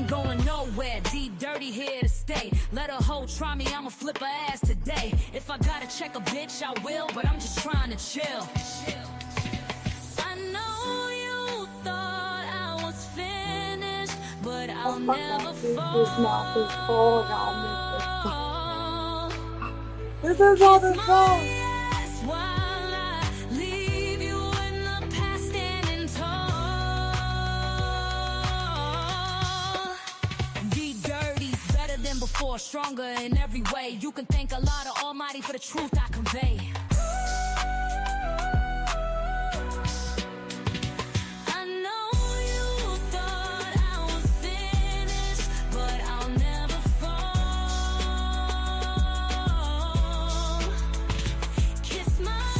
ain't going nowhere, D dirty here to stay. Let a hoe try me, I'ma flip her ass today. If I gotta check a bitch, I will, but I'm just trying to chill. I know you thought I was finished, but I'll never fall. This is all the song. Before, stronger in every way. You can thank Allah, the Almighty, for the truth I convey. I know you thought I was finished, but I'll never fall. Kiss my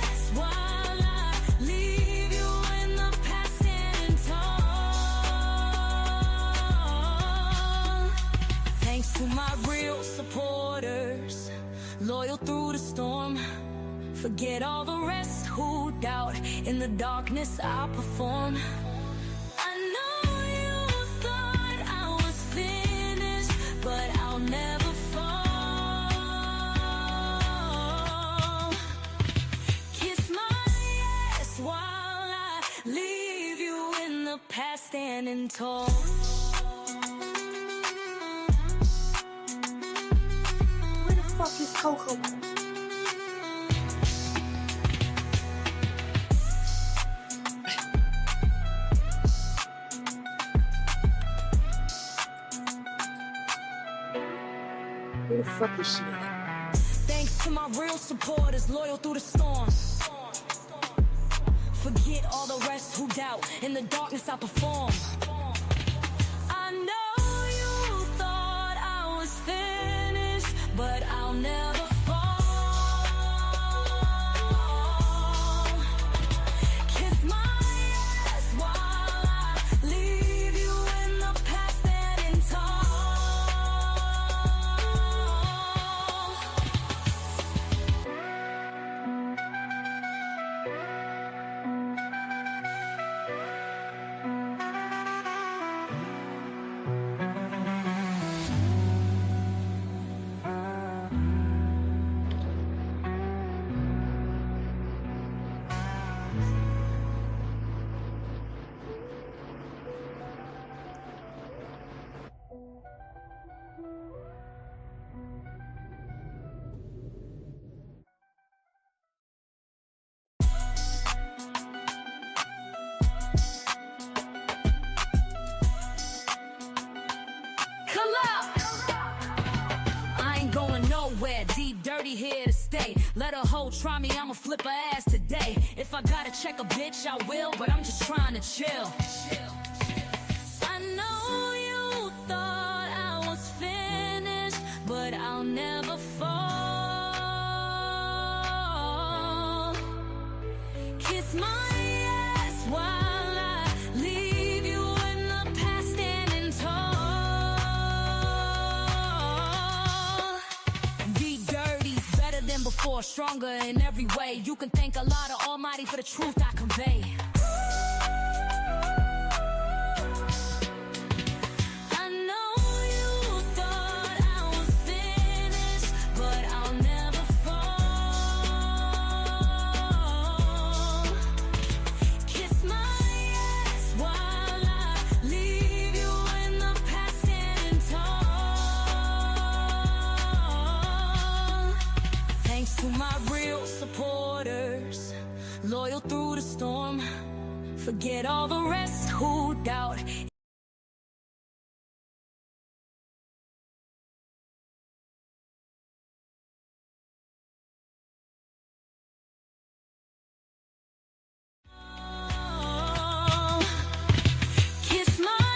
ass while I leave you in the past standing tall. Thanks to my real supporters, loyal through the storm. Forget all the rest who doubt. In the darkness I perform. I know you thought I was finished, but I'll never fall. Kiss my ass while I leave you in the past standing tall. Fuck is Coco? Where the fuck is she at? Thanks to my real supporters, loyal through the storm. Forget all the rest who doubt. In the darkness I perform. I know you thought I was finished, but I'll never fall. Kiss my ass while I leave you in the past standing here to stay. Let a hoe try me, I'ma flip her ass today. If I gotta check a bitch, I will, but I'm just trying to chill. I know you thought I was finished, but I'll never fall. Kiss my ass while I leave you in the past standing tall. Be dirty's better than before, stronger in every way. You can thank Allah, the Almighty, for the truth I convey. Loyal through the storm. Forget all the rest who doubt. Kiss my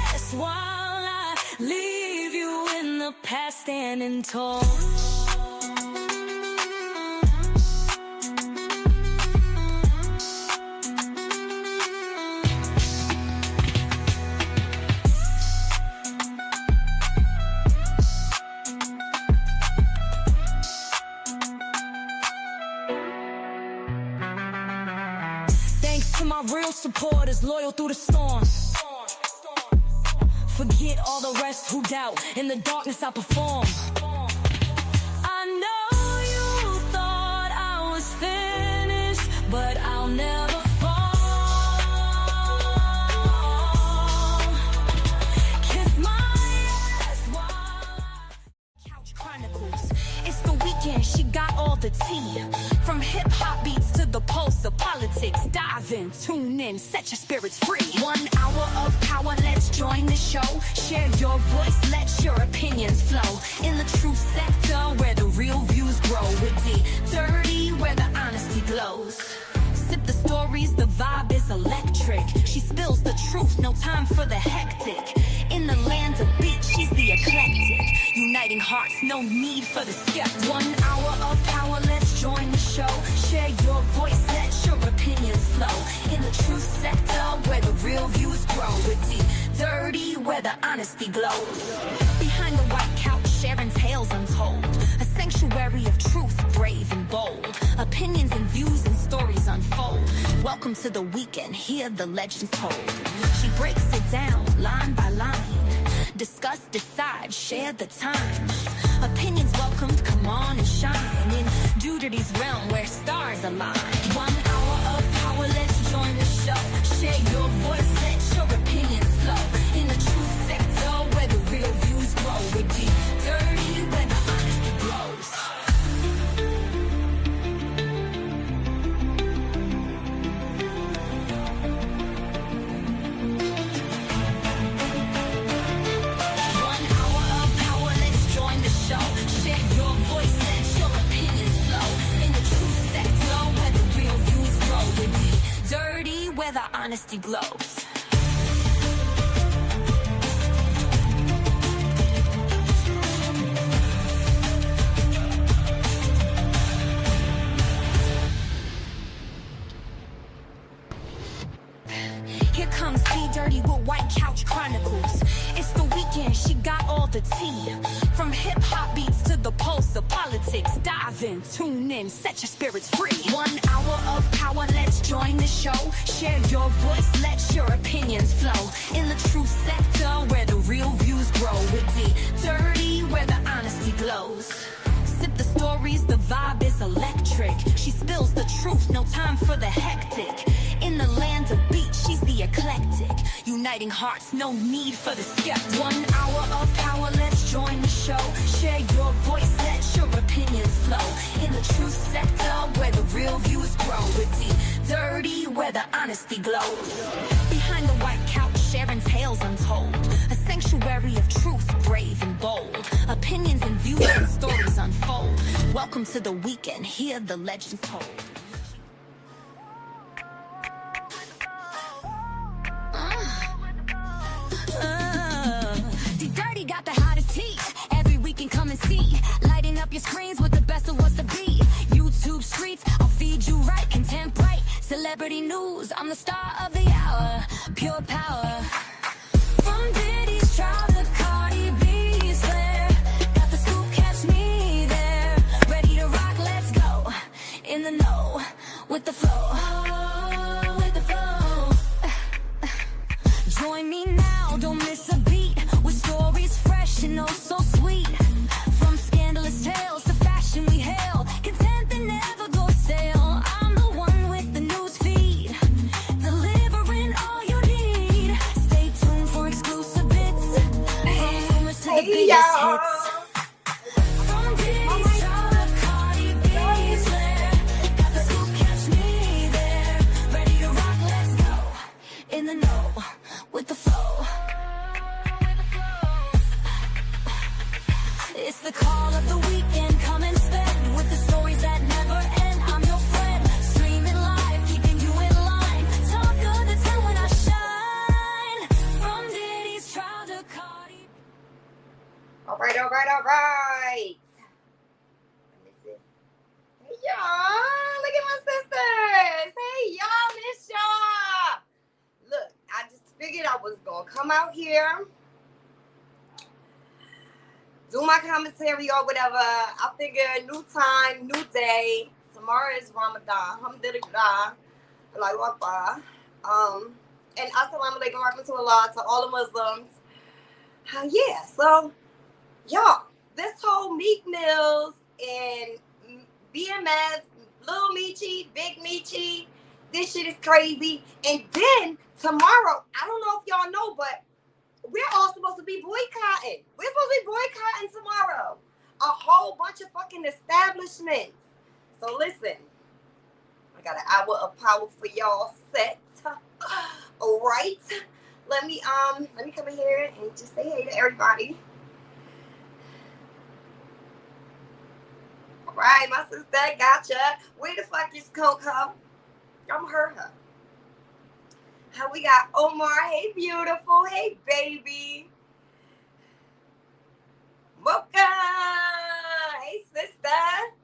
ass while I leave you in the past standing tall. To my real supporters, loyal through the storm. Forget all the rest who doubt. In the darkness I perform. I know you thought I was finished, but I'll never fall. Kiss my ass while Couch Chronicles. It's the weekend, she got all the tea. From hip-hop beats to the pulse of politics. Dive in, tune in, set your spirits free. 1 hour of power, let's join the show. Share your voice, let your opinions flow. In the truth sector, where the real views grow. With D30, where the honesty glows. Sip the stories, the vibe is electric. She spills the truth, no time for the hectic. In the land of beat, she's the eclectic. Uniting hearts, no need for the skeptic. 1 hour of power, let's join the show. Share your voice, let your opinions flow. In the truth sector, where the real views grow. With D30, where the honesty glows. Behind the white couch, sharing tales untold. A sanctuary of truth, brave and bold. Opinions and views and stories unfold. Welcome to the weekend, hear the legends told. She breaks it down, line by line. Discuss, decide, share the time. Opinions welcomed, come on and shine. In Dudity's realm where stars align. 1 hour of power, let's join the show. Share your voice, let your opinions flow. In the truth sector where the real views grow. With D30, where the honesty grows. Where the honesty glows. Here comes D-Dirty with White Couch Chronicles. It's the weekend, she got all the tea. From hip-hop beats to the pulse of politics. Dive in, tune in, set your spirits free. 1 hour of power, let's join the show. Share your voice, let your opinions flow. In the truth sector, where the real views grow. With D30, where the honesty glows. Sip the stories, the vibe is electric. She spills the truth, no time for the hectic. In the land of beat, she's the eclectic. Uniting hearts, no need for the skeptic. 1 hour of power, let's join the show. Share your voice, let your opinions flow. In the truth sector, where the real views grow. With D30, where the honesty glows. Behind the white couch, sharing tales untold. A sanctuary of truth, brave and bold. Opinions and views and stories unfold. Welcome to the weekend, hear the legends told. D-Dirty got the hottest heat. Every weekend come and see. Lighting up your screens with the best of what's to be. YouTube streets, I'll feed you right. Content bright, celebrity news. I'm the star of the hour. Pure power. From Diddy's trial to Cardi B's flare. Got the scoop, catch me there. Ready to rock, let's go. In the know, with the flow. With the flow. Join me now, don't miss a beat. With stories fresh and oh so sweet. From scandalous tales to fashion we hail. Content that never goes stale. I'm the one with the news feed. Delivering all you need. Stay tuned for exclusive bits. From rumors to the biggest hits. From Diddy's trial to Cardi B's flare. Got the scoop, catch me there. Ready to rock, let's go. In the know, with the flow. It's the call of the weekend, come and spend with the stories that never end. I'm your friend, streaming live, keeping you in line. Talk of the town when I shine. From Diddy's trial to Cardi. All right. Hey, y'all. Look at my sisters. Hey, y'all. Miss y'all. Look, I just figured I was going to come out here, do my commentary or whatever. I figured new time, new day. Tomorrow is Ramadan. Alhamdulillah. Allahu Akbar. And assalamu alaikum warahmatullah to all the Muslims. Yeah, so y'all, this whole Meek Mills and BMF, Little Meechy, Big Meechy, this shit is crazy. And then tomorrow, I don't know if y'all know, but we're all supposed to be boycotting. We're supposed to be boycotting tomorrow. A whole bunch of fucking establishments. So listen, I got an hour of power for y'all set. All right. Let me come in here and just say hey to everybody. All right, my sister, gotcha. Where the fuck is Coco? I'm her. How we got Omar? Hey, beautiful. Hey, baby. Mocha. Hey, sister.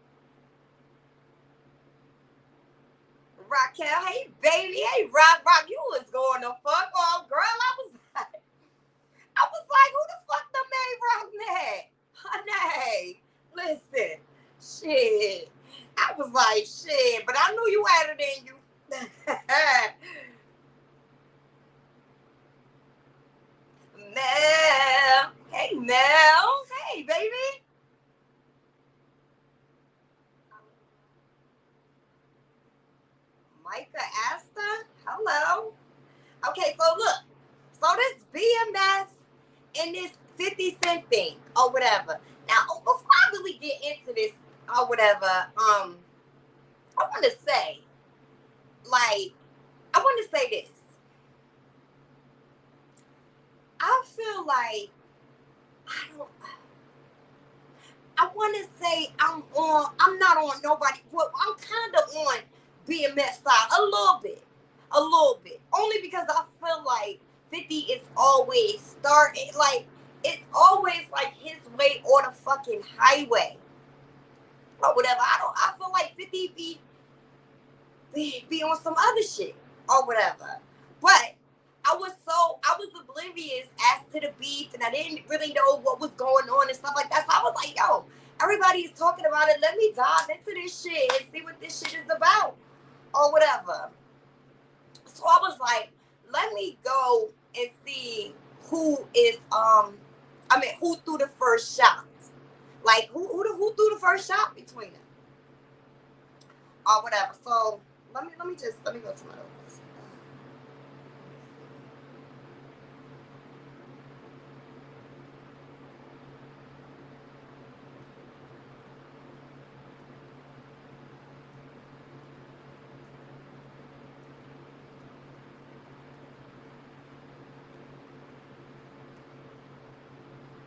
Raquel. Hey, baby. Hey, Rock. You was going the fuck off, girl. I was like, who the fuck the made Rock mad? Honey, listen. Shit. I was like, shit. But I knew you had it in you. Mel. Hey, Mel. Hey, baby. Micah Asta. Hello. Okay, so look. So this BMF and this 50 Cent thing or whatever. Now, before I really get into this or whatever, I want to say, this. I feel like I want to say I'm not on nobody. Well, I'm kind of on BMF side a little bit, only because I feel like 50 is always starting, like it's always like his way or the fucking highway or whatever. I feel like 50 be on some other shit or whatever, but I was oblivious as to the beef, and I didn't really know what was going on and stuff like that. So I was like, yo, everybody's talking about it. Let me dive into this shit and see what this shit is about or whatever. So I was like, let me go and see who threw the first shot. Like who threw the first shot between them or whatever. So let me go to my notes.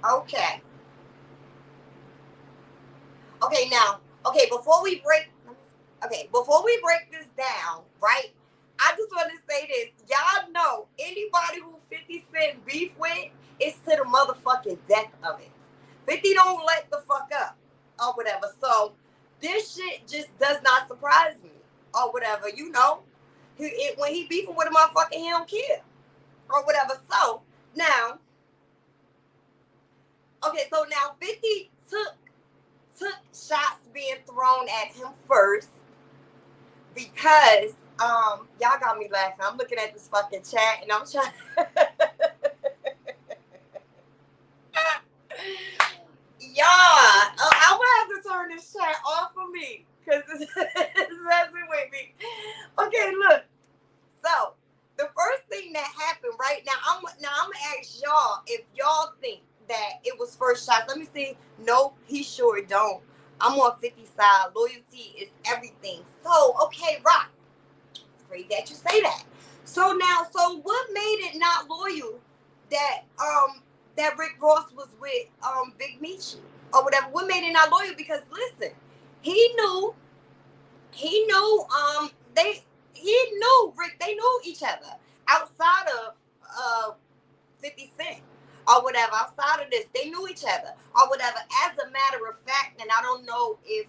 Okay. Before we break this down, right? I just want to say this. Y'all know anybody who 50 Cent beef with is to the motherfucking death of it. 50 don't let the fuck up or whatever. So this shit just does not surprise me or whatever. You know, when he beefing with a motherfucker, he don't care or whatever. So now, so now 50 took shots being thrown at him first because y'all got me laughing. I'm looking at this fucking chat and I'm trying y'all, I'm gonna have to turn this chat off for me because it's messing with me. Okay, look. So the first thing that happened right now, I'm gonna ask y'all if y'all think that it was first shots. Let me see. Nope, he sure don't. I'm on 50 side. Loyalty is everything. So, okay, Rock. It's great that you say that. So what made it not loyal that Rick Ross was with Big Meech or whatever? What made it not loyal? Because listen, he knew Rick, they knew each other outside of 50 Cent or whatever. Outside of this, they knew each other or whatever. As a matter of fact, and I don't know if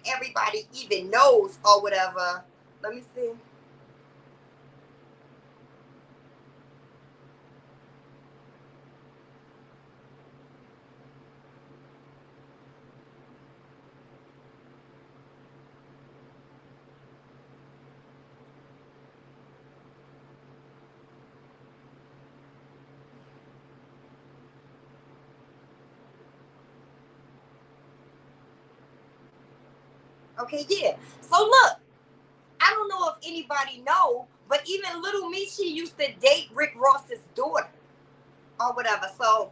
everybody even knows or whatever. Let me see. Okay, yeah. So look, I don't know if anybody know, but even Little Meechy used to date Rick Ross's daughter or whatever. So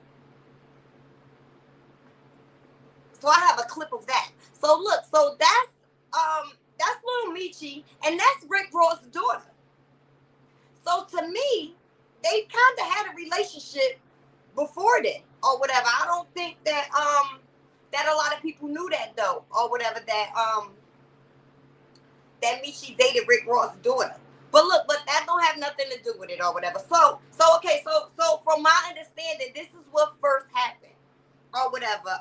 I have a clip of that. So look, so that's Little Meechy and that's Rick Ross's daughter. So to me, they kind of had a relationship before that or whatever. I don't think that that a lot of people knew that though or whatever, that Meechy dated Rick Ross's daughter. But look, but that don't have nothing to do with it or whatever. So okay, so from my understanding, this is what first happened or whatever.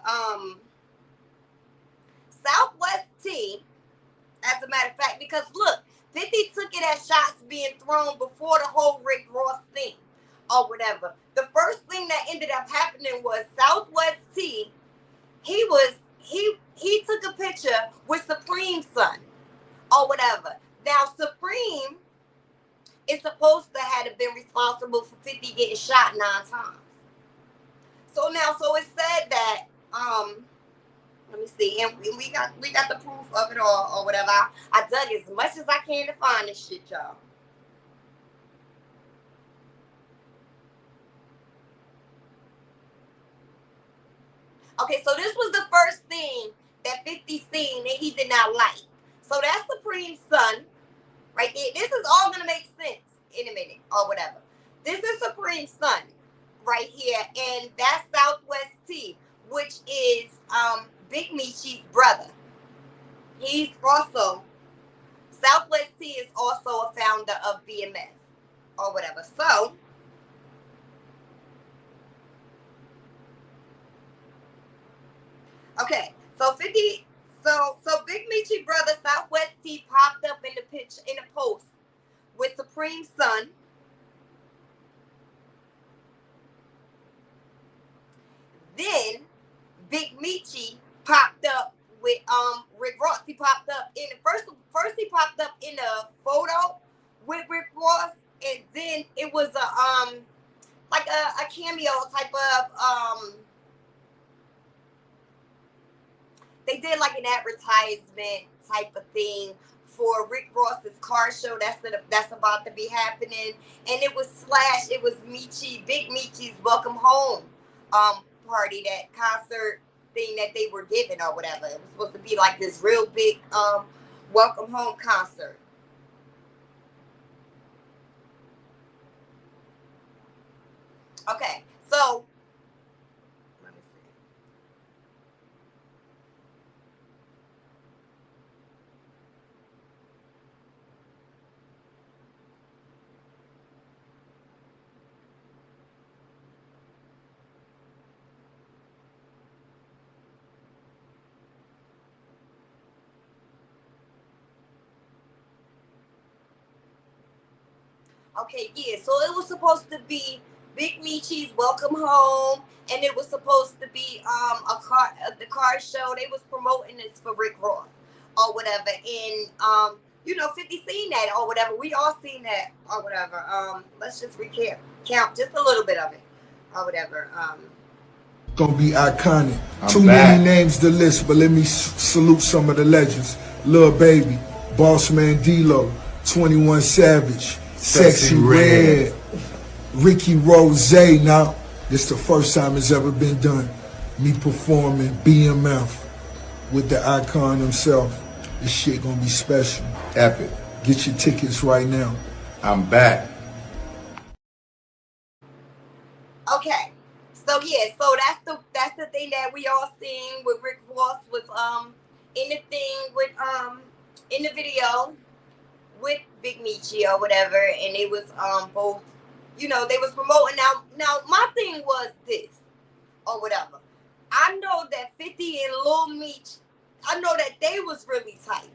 Southwest T, as a matter of fact, because look, 50 took it as shots being thrown before the whole Rick Ross thing or whatever. The first thing that ended up happening was Southwest T, he took a picture with Supreme's son or whatever. Now Supreme is supposed to have been responsible for 50 getting shot 9 times. So it said that let me see, and we got the proof of it all or whatever. I dug as much as I can to find this shit, y'all. Okay, so this was the first thing that 50 seen that he did not like. So that's Supreme's son, right there. This is all gonna make sense in a minute or whatever. This is Supreme's son, right here, and that's Southwest T, which is Big Meechy's brother. He's also Southwest T is also a founder of BMF or whatever. So okay, so 50. So Big Meechy brother Southwest T popped up in the picture in the post with Supreme's son. Then Big Meechy popped up with Rick Ross. He popped up in the first he popped up in a photo with Rick Ross, and then it was a like a cameo type of they did like an advertisement type of thing for Rick Ross's car show that's about to be happening, and it was Meechy, Big Meechy's welcome home party, that concert thing that they were giving or whatever. It was supposed to be like this real big welcome home concert. Okay, so let me see. Okay, yeah, so it was supposed to be Big Meechy's welcome home, and it was supposed to be the car show. They was promoting this for Rick Ross or whatever, and 50 seen that or whatever. We all seen that or whatever. Let's just count just a little bit of it or whatever. Gonna be iconic. Too many names to list, but let me salute some of the legends. Lil Baby, Boss Man D-Lo, 21 Savage, Sexy Red, Ricky Rose. Now, this the first time it's ever been done. Me performing BMF with the icon himself. This shit gonna be special. Epic. Get your tickets right now. I'm back. Okay. So yeah, so that's the thing that we all seen with Rick Ross was in the thing with in the video with Big Meechy or whatever, and it was both, they was promoting. Now my thing was this or whatever. I know that 50 and Lil Meech, I know that they was really tight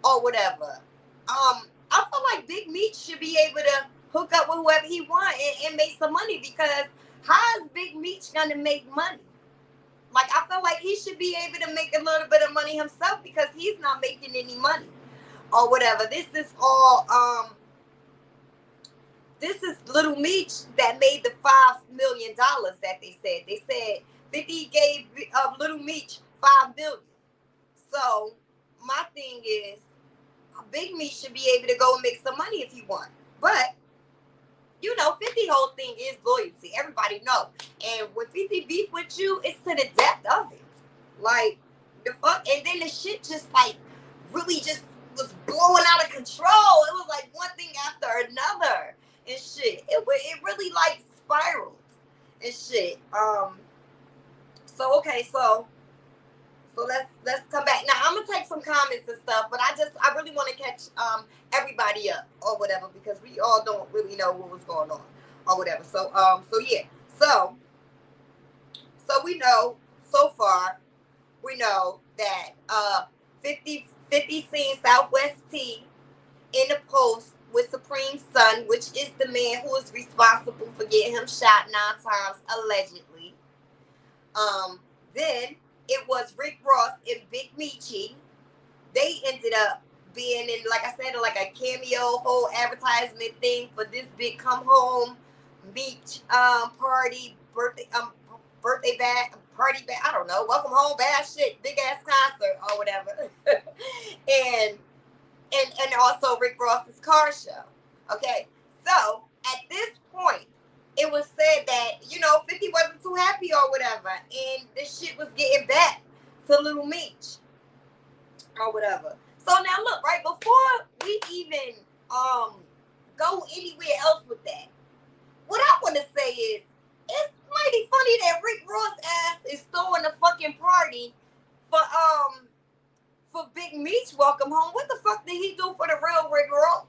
or whatever. I feel like Big Meech should be able to hook up with whoever he want and make some money, because how is Big Meech gonna make money? Like, I feel like he should be able to make a little bit of money himself, because he's not making any money or whatever. This is all this is Little Meech that made the $5 million that they said. They said 50 gave Little Meech $5 million. So my thing is, Big Meech should be able to go and make some money if he want. But, 50 whole thing is loyalty. Everybody know. And when 50 beef with you, it's to the depth of it. Like, the fuck? And then the shit just, like, really just was blowing out of control. It was like one thing after another and shit. It really, like, spiraled and shit. So let's come back. Now I'm gonna take some comments and stuff, but I really want to catch everybody up or whatever, because we all don't really know what was going on or whatever. So yeah. So we know so far, we know that 50 seen Southwest T in the post with Supreme's son, which is the man who is responsible for getting him shot 9 times allegedly. Then it was Rick Ross and Big Meechy. They ended up being in, like I said, like a cameo whole advertisement thing for this big come home Meech party, birthday bag, party bag, I don't know, welcome home bad shit, big ass concert or whatever. and also Rick Ross's car show. Okay, so at this point, it was said that, 50 wasn't too happy or whatever, and this shit was getting back to Little Meech or whatever. So now look, right, before we even go anywhere else with that, what I want to say is, it's mighty funny that Rick Ross ass is throwing a fucking party for Big Meech welcome home. What the fuck did he do for the real Rick Ross?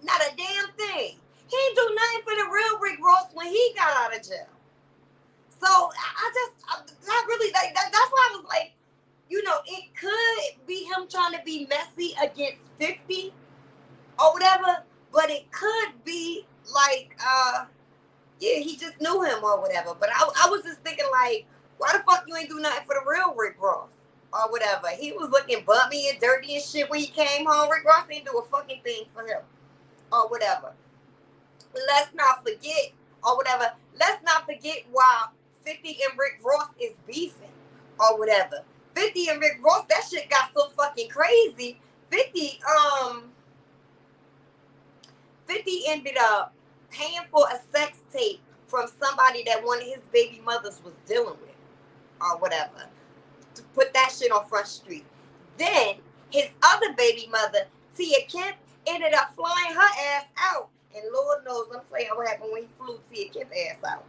Not a damn thing. He didn't do nothing for the real Rick Ross when he got out of jail. So I really, like, that's why I was like, it could be him trying to be messy against 50 or whatever, but it could be like, yeah, he just knew him or whatever. But I was just thinking, like, why the fuck you ain't do nothing for the real Rick Ross or whatever? He was looking bummy and dirty and shit when he came home. Rick Ross didn't do a fucking thing for him or whatever. Let's not forget why 50 and Rick Ross is beefing or whatever. 50 and Rick Ross, that shit got so fucking crazy. 50 ended up paying for a sex tape from somebody that one of his baby mothers was dealing with or whatever, to put that shit on Front Street. Then his other baby mother, Tia Kemp, ended up flying her ass out. And Lord knows, I'm saying what happened when he flew Tia Kemp's ass out.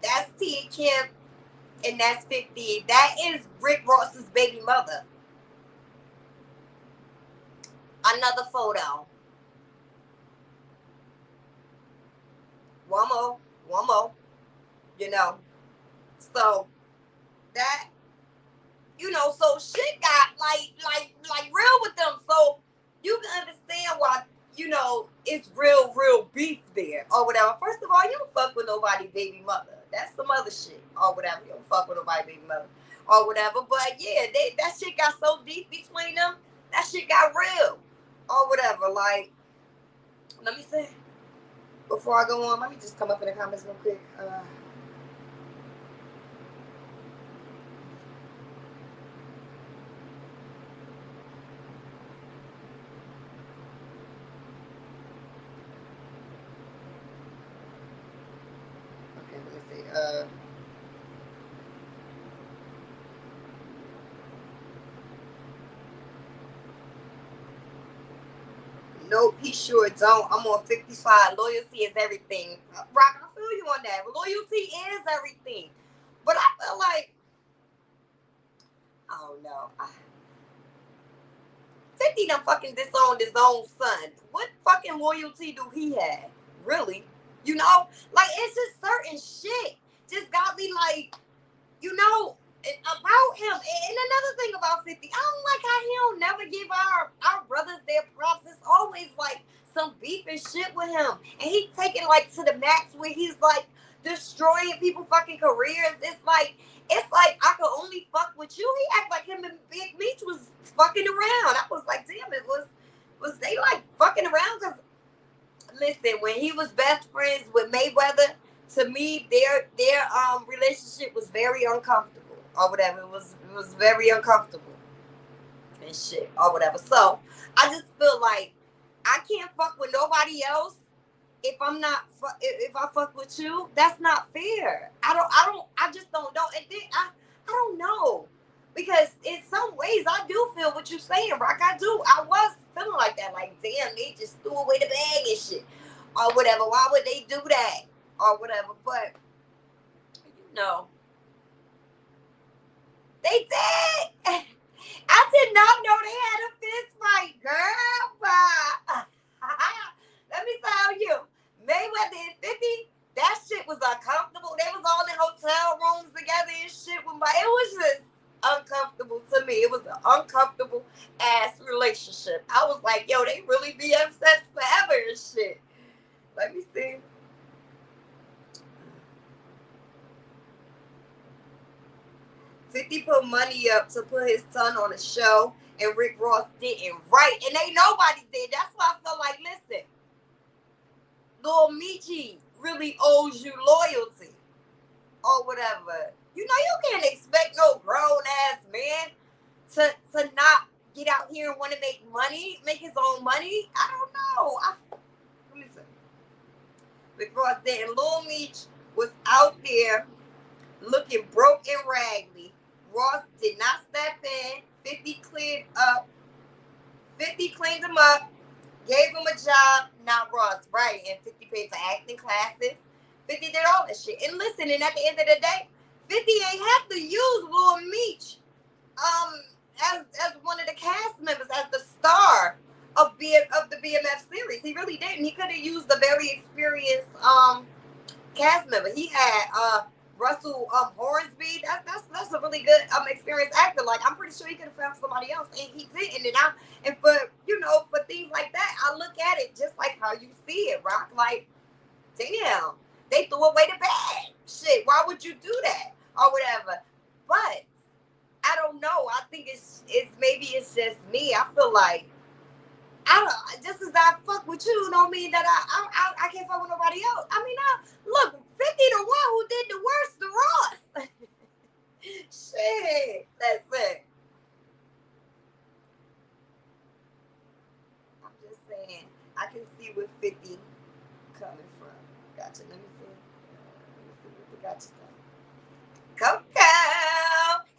That's Tia Kemp. And that's 50. That is Rick Ross's baby mother. Another photo. One more. So that, so shit got like real with them. So you can understand why, it's real beef there or whatever. First of all, you don't fuck with nobody baby mother. That's some other shit or whatever. You don't fuck with nobody baby mother or whatever. But yeah, that shit got so deep between them. That shit got real or whatever. Like, let me see. Before I go on, let me just come up in the comments real quick. Nope, he sure don't. I'm on 55. Loyalty is everything. Rock, I feel you on that. Loyalty is everything. But I feel like, I don't know. 50 done fucking disowned his own son. What fucking loyalty do he have? Really? Like, it's just certain shit just got me like, about him. And another thing about 50, I don't like how he don't never give our brothers their props. It's always like some beef and shit with with him. And he taking like to the max where he's like destroying people fucking careers. It's like I could only fuck with you. He act like him and Big Meech was fucking around. I was like, damn, it was they like fucking around? Because listen, when he was best friends with Mayweather, to me, their relationship was very uncomfortable or whatever. It was very uncomfortable and shit or whatever. So I just feel like I can't fuck with nobody else if I'm not if I fuck with you. That's not fair. I just don't know. And then I don't know, because in some ways I do feel what you're saying, Rock. I do. I was feeling like that. Like, damn, they just threw away the bag and shit or whatever. Why would they do that or whatever? But you know, they did. I did not know they had a fist fight, girl. But let me tell you, Mayweather and 50, that shit was uncomfortable. They was all in hotel rooms together and shit. It was just uncomfortable to me. It was an uncomfortable ass relationship. I was like, yo, they really be obsessed forever and shit. Let me see. $50 put money up to put his son on a show, and Rick Ross didn't. Right, and ain't nobody did. That's why I feel like, listen, Lil Meechy really owes you loyalty or whatever. You know, you can't expect no grown ass man to not get out here and want to make money, make his own money. I don't know. Listen, Rick Ross didn't. Lil Meech was out there looking broke and raggedy. Ross did not step in. 50 cleared up. 50 cleaned him up, gave him a job, not Ross, right? And 50 paid for acting classes. 50 did all that shit. And listen, and at the end of the day, 50 ain't have to use Lil Meech as one of the cast members, as the star of the BMF series. He really didn't. He could have used a very experienced cast member. He had Russell Hornsby. That's a really good experienced actor. Like, I'm pretty sure he could have found somebody else, and he didn't. And for things like that, I look at it just like how you see it, Rock. Like, damn, they threw away the bag. Shit, why would you do that or whatever? But I don't know. I think it's maybe it's just me. I feel like just because I fuck with you don't mean that I can't fuck with nobody else. I mean, look, 50 the one who did the worst to Ross. Shit, that's it. I'm just saying, I can see where 50 coming from. Gotcha. Let me see what the gotcha say. Coco,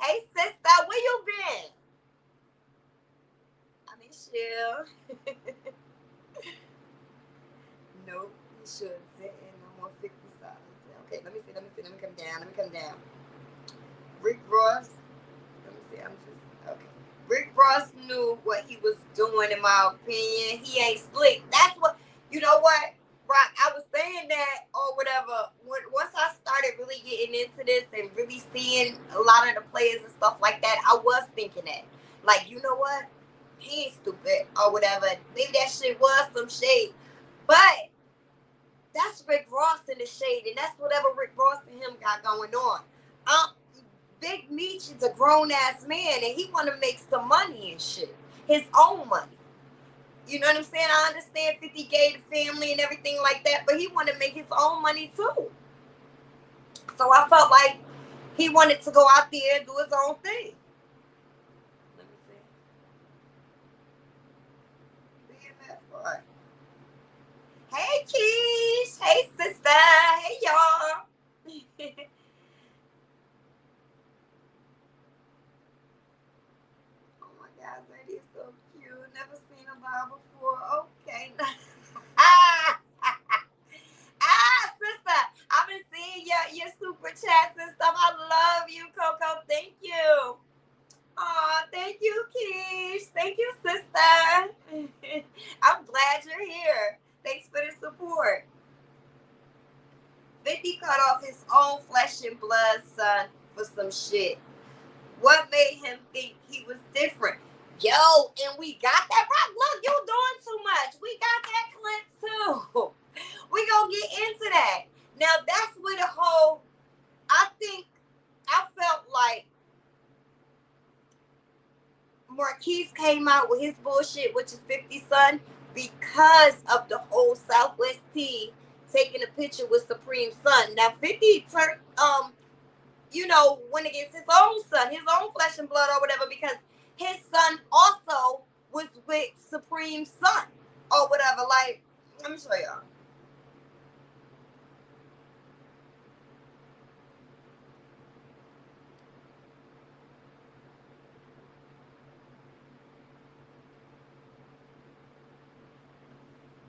hey sister, where you been? I mean, chill. Nope, you should sit in no more 50 sides. Okay, let me see. Let me come down. Rick Ross. Let me see. Okay. Rick Ross knew what he was doing, in my opinion. He ain't slick. That's what, you know what, Rock, I was saying that or whatever. Once I started really getting into this and really seeing a lot of the players and stuff like that, I was thinking that. Like, you know what? He ain't stupid or whatever. Maybe that shit was some shade. But that's Rick Ross in the shade, and that's whatever Rick Ross and him got going on. Big Meech is a grown-ass man, and he want to make some money and shit. His own money. You know what I'm saying? I understand 50 gave the family and everything like that, but he want to make his own money too. So I felt like he wanted to go out there and do his own thing. Let me see. BMF, what? Hey, Keish. Hey, sister. Hey, y'all. Oh, my God. That is so cute. Never seen a vibe before. Okay. Sister. I've been seeing your super chats and stuff. I love you, Coco. Thank you. Aw, thank you, Keish. Thank you, sister. I'm glad you're here. Thanks for the support. 50 cut off his own flesh and blood son for some shit. What made him think he was different? Yo, and we got that right. Look, you doing too much. We got that clip too. We gonna get into that. Now that's where the whole, I felt like Marquise came out with his bullshit, which is 50 Son, because of the whole Southwest T taking a picture with Supreme Son. Now 50 turned went against his own son, his own flesh and blood or whatever, because his son also was with Supreme Son or whatever. Like, let me show y'all.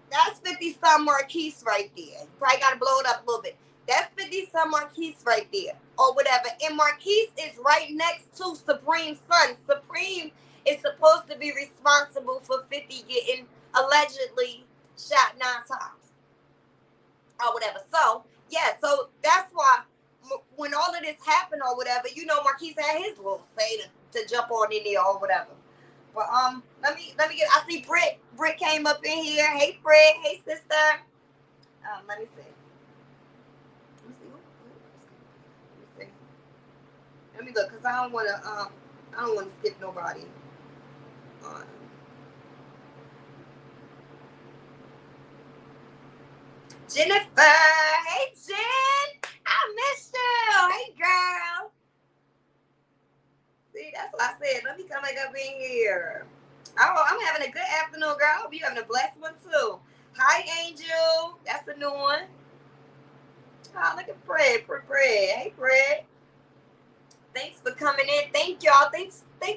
That's 50 Son Marquise right there. Probably got to blow it up a little bit. That's 50 Son Marquise right there, or whatever. And Marquise is right next to Supreme Son. Supreme is supposed to be responsible for 50 getting allegedly shot 9 times, or whatever. So, yeah, so that's why when all of this happened or whatever, Marquise had his little say to jump on in there or whatever. But let me get. I see Britt. Britt came up in here. Hey, Britt. Hey, sister. Let me see. Let me look, cause I don't want to skip nobody. Jennifer. Hey, Jen. I missed you. Hey, girl. See, that's what I said. Let me come back up in here. Oh, I'm having a good afternoon, girl. I hope you're having a blessed one, too. Hi, Angel. That's a new one. Oh, look at Fred. Hey, Fred. Thanks for coming in. Thank y'all. Thank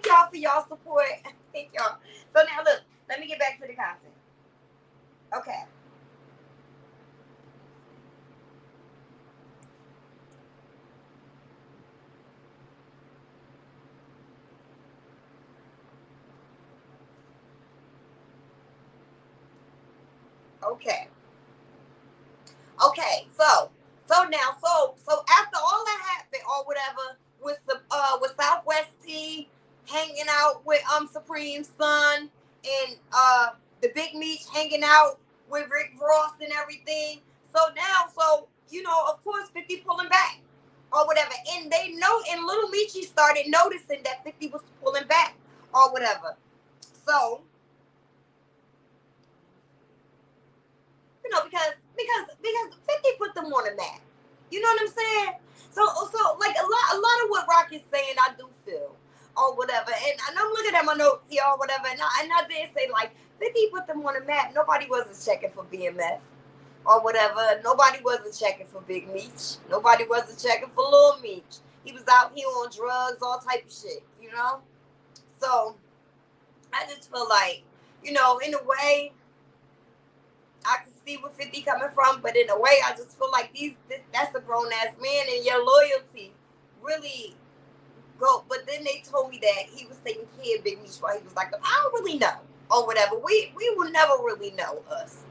y'all for y'all support. Thank y'all. So now, look. Let me get back to the content. Okay. Okay, so after all that happened or whatever with Southwest T hanging out with Supreme Son and the Big Meech hanging out with Rick Ross and everything. So now, of course 50 pulling back or whatever. And they know, and Little Meechy started noticing that 50 was pulling back or whatever. So because 50 put them on the map. You know what I'm saying? So like a lot of what Rock is saying, I do feel or whatever. And I'm looking at my notes here or whatever, and I did say like 50 put them on the map. Nobody wasn't checking for BMF or whatever. Nobody wasn't checking for Big Meech. Nobody wasn't checking for Lil Meech. He was out here on drugs, all type of shit, So I just feel like, in a way, I can see where 50 coming from, but in a way, I just feel like that's a grown ass man, and your loyalty really go. But then they told me that he was taking care of Big Meech while he was like, I don't really know or whatever. We will never really know us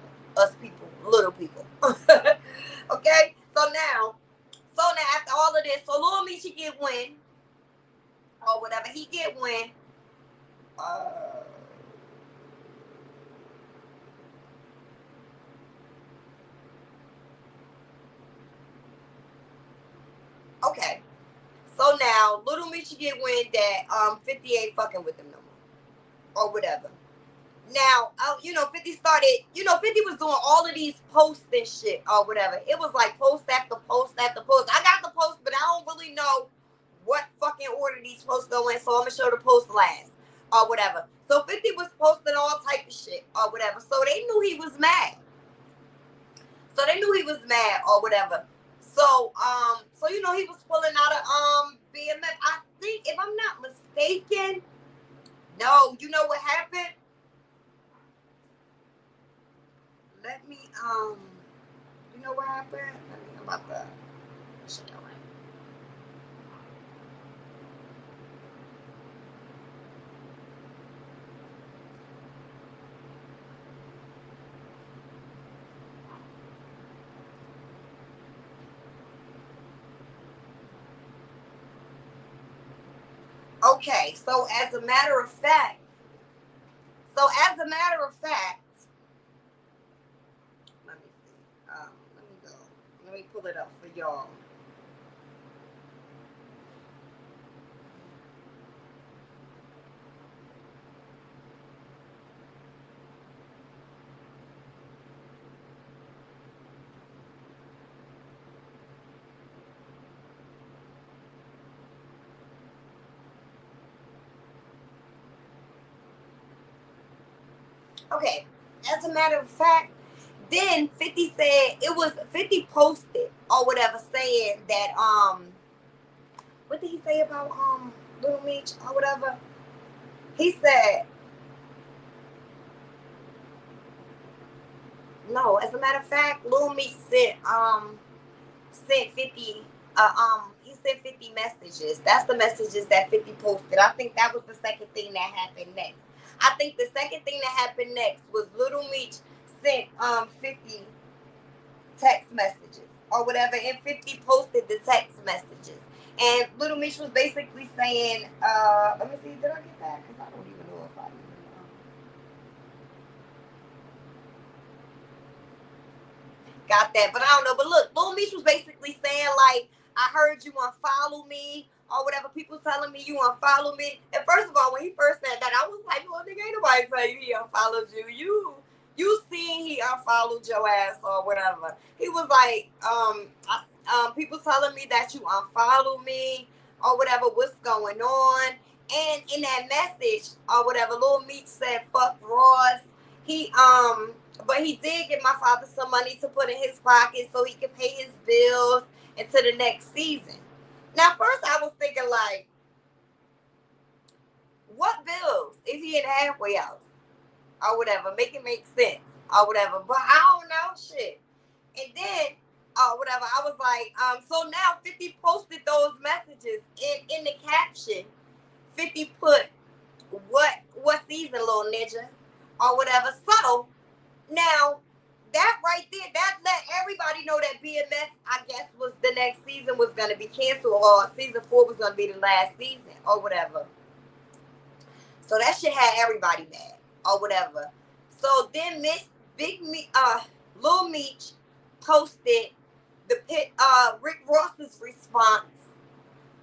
people, little people. Okay, so now after all of this, so Lil Meech get win or whatever, he get win. Okay, so now Little Meech get wind that 50 ain't fucking with them no more or whatever. Now 50 started, 50 was doing all of these posts and shit or whatever. It was like post after post after post. I got the post, but I don't really know what fucking order these posts go in, so I'm gonna show the post last or whatever. So 50 was posting all type of shit or whatever. So they knew he was mad. Or whatever. So he was pulling out of BMF. I think, if I'm not mistaken, no, you know what happened? Let me you know what happened? I'm about to show you. Okay, so as a matter of fact, So as a matter of fact, let me see. Let me go. Let me pull it up for y'all. Okay, as a matter of fact, then 50 said it was 50 posted or whatever saying that what did he say about Little Meech or whatever? He said no, as a matter of fact, Little Meech sent 50 he sent 50 messages. That's the messages that 50 posted. I think that was the second thing that happened next. I think the second thing that happened next was Little Meech sent 50 text messages or whatever, and 50 posted the text messages. And Little Meech was basically saying, let me see, did I get that? Because I don't even know if I even got that, but I don't know. But look, Little Meech was basically saying, like, I heard you unfollow me or whatever. People telling me you unfollow me. And first of all, when he first said that, I was like, well, nigga, ain't nobody say he unfollowed you. You seen he unfollowed your ass or whatever. He was like, people telling me that you unfollow me or whatever. What's going on? And in that message or whatever, Little Meech said, fuck Ross. But he did give my father some money to put in his pocket so he could pay his bills into the next season. Now, first I was thinking, like, what bills if he ain't halfway out or whatever? Make it make sense or whatever. But I don't know shit. And then whatever, I was like, so now 50 posted those messages in the caption. 50 put what season, little ninja or whatever. So now that right there, that let everybody know that BMF, I guess, was the next season was going to be canceled, or season 4 was going to be the last season or whatever. So that shit had everybody mad or whatever. So then Lil Meech posted Rick Ross's response.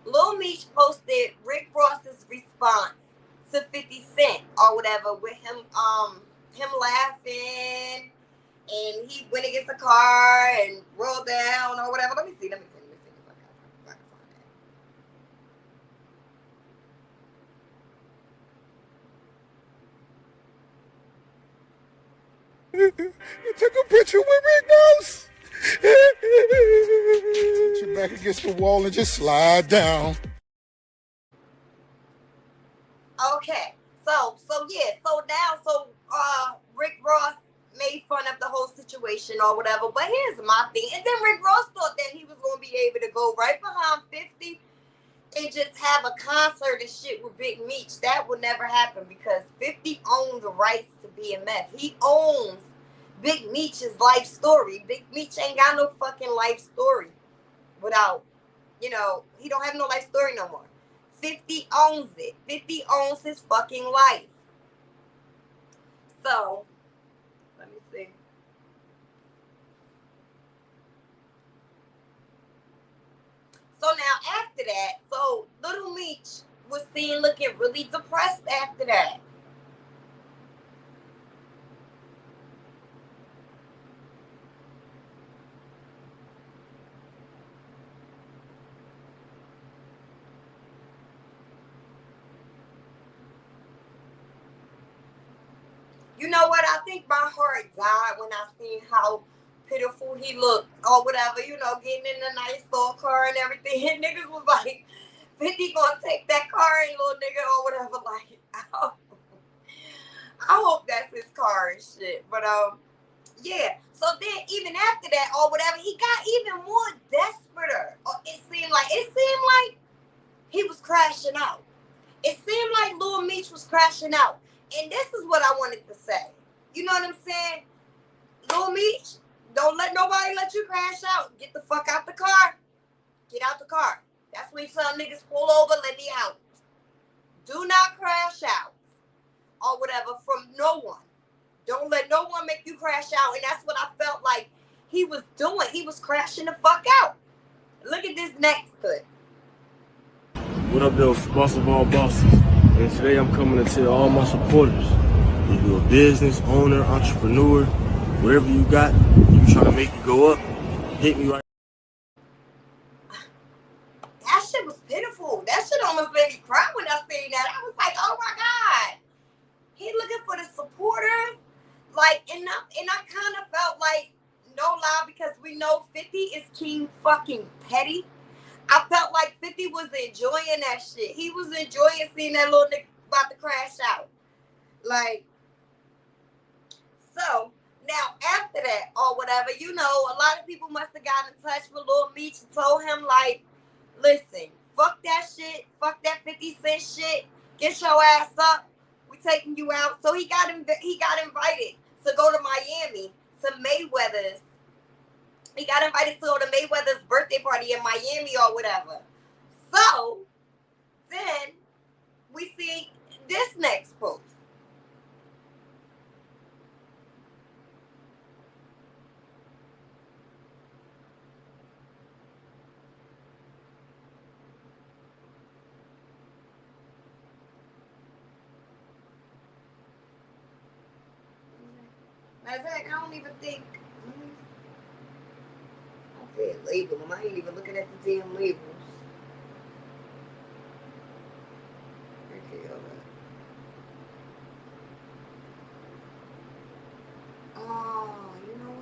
Lil Meech posted Rick Ross's response to 50 Cent or whatever with him laughing, and he went against the car and rolled down or whatever. Let me see if I can find You took a picture with Rick Ross. Put your back against the wall and just slide down. Okay, so Rick Ross made fun of the whole situation or whatever. But here's my thing, and then Rick Ross thought that he was gonna be able to go right behind 50 and just have a concert and shit with Big Meech. That would never happen because 50 owns the rights to BMF. He owns Big Meech's life story. Big Meech ain't got no fucking life story without, he don't have no life story no more. 50 owns it. 50 owns his fucking life. So, let me see. So now after that, so Little Meech was seen looking really depressed after that. You know what? I think my heart died when I seen how pitiful he looked or whatever, getting in a nice little car and everything. And niggas was like, 50 gonna take that car and little nigga or whatever. Like, I hope that's his car and shit. But, yeah. So then even after that or whatever, he got even more desperate. It seemed like he was crashing out. It seemed like Lil Meech was crashing out. And this is what I wanted to say. You know what I'm saying? Lil Meech, don't let nobody let you crash out. Get the fuck out the car. Get out the car. That's when some niggas pull over, let me out. Do not crash out. or whatever from no one. Don't let no one make you crash out. And that's what I felt like he was doing. He was crashing the fuck out. Look at this next clip. What up, though? Boss of all bosses. And today I'm coming to tell all my supporters, if you're a business owner, entrepreneur, wherever you got, you trying to make it go up, hit me right. That shit was pitiful. That shit almost made me cry when I seen that. I was like, oh my God. He looking for the supporters. Like, and I kind of felt like, no lie, because we know 50 is king fucking petty. I felt like 50 was enjoying that shit. He was enjoying seeing that little nigga about to crash out. Like, so, now after that, or whatever, you know, a lot of people must have gotten in touch with Lil Meech and told him, like, listen, fuck that shit. Fuck that 50 Cent shit. Get your ass up. We taking you out. So he got invited to go to Miami to Mayweather's. He got invited to go to Mayweather's birthday party in Miami or whatever. So then we see this next post. Matter of fact, I don't even think. I said label them. I ain't even looking at the damn labels. Okay, hold on. Oh, you know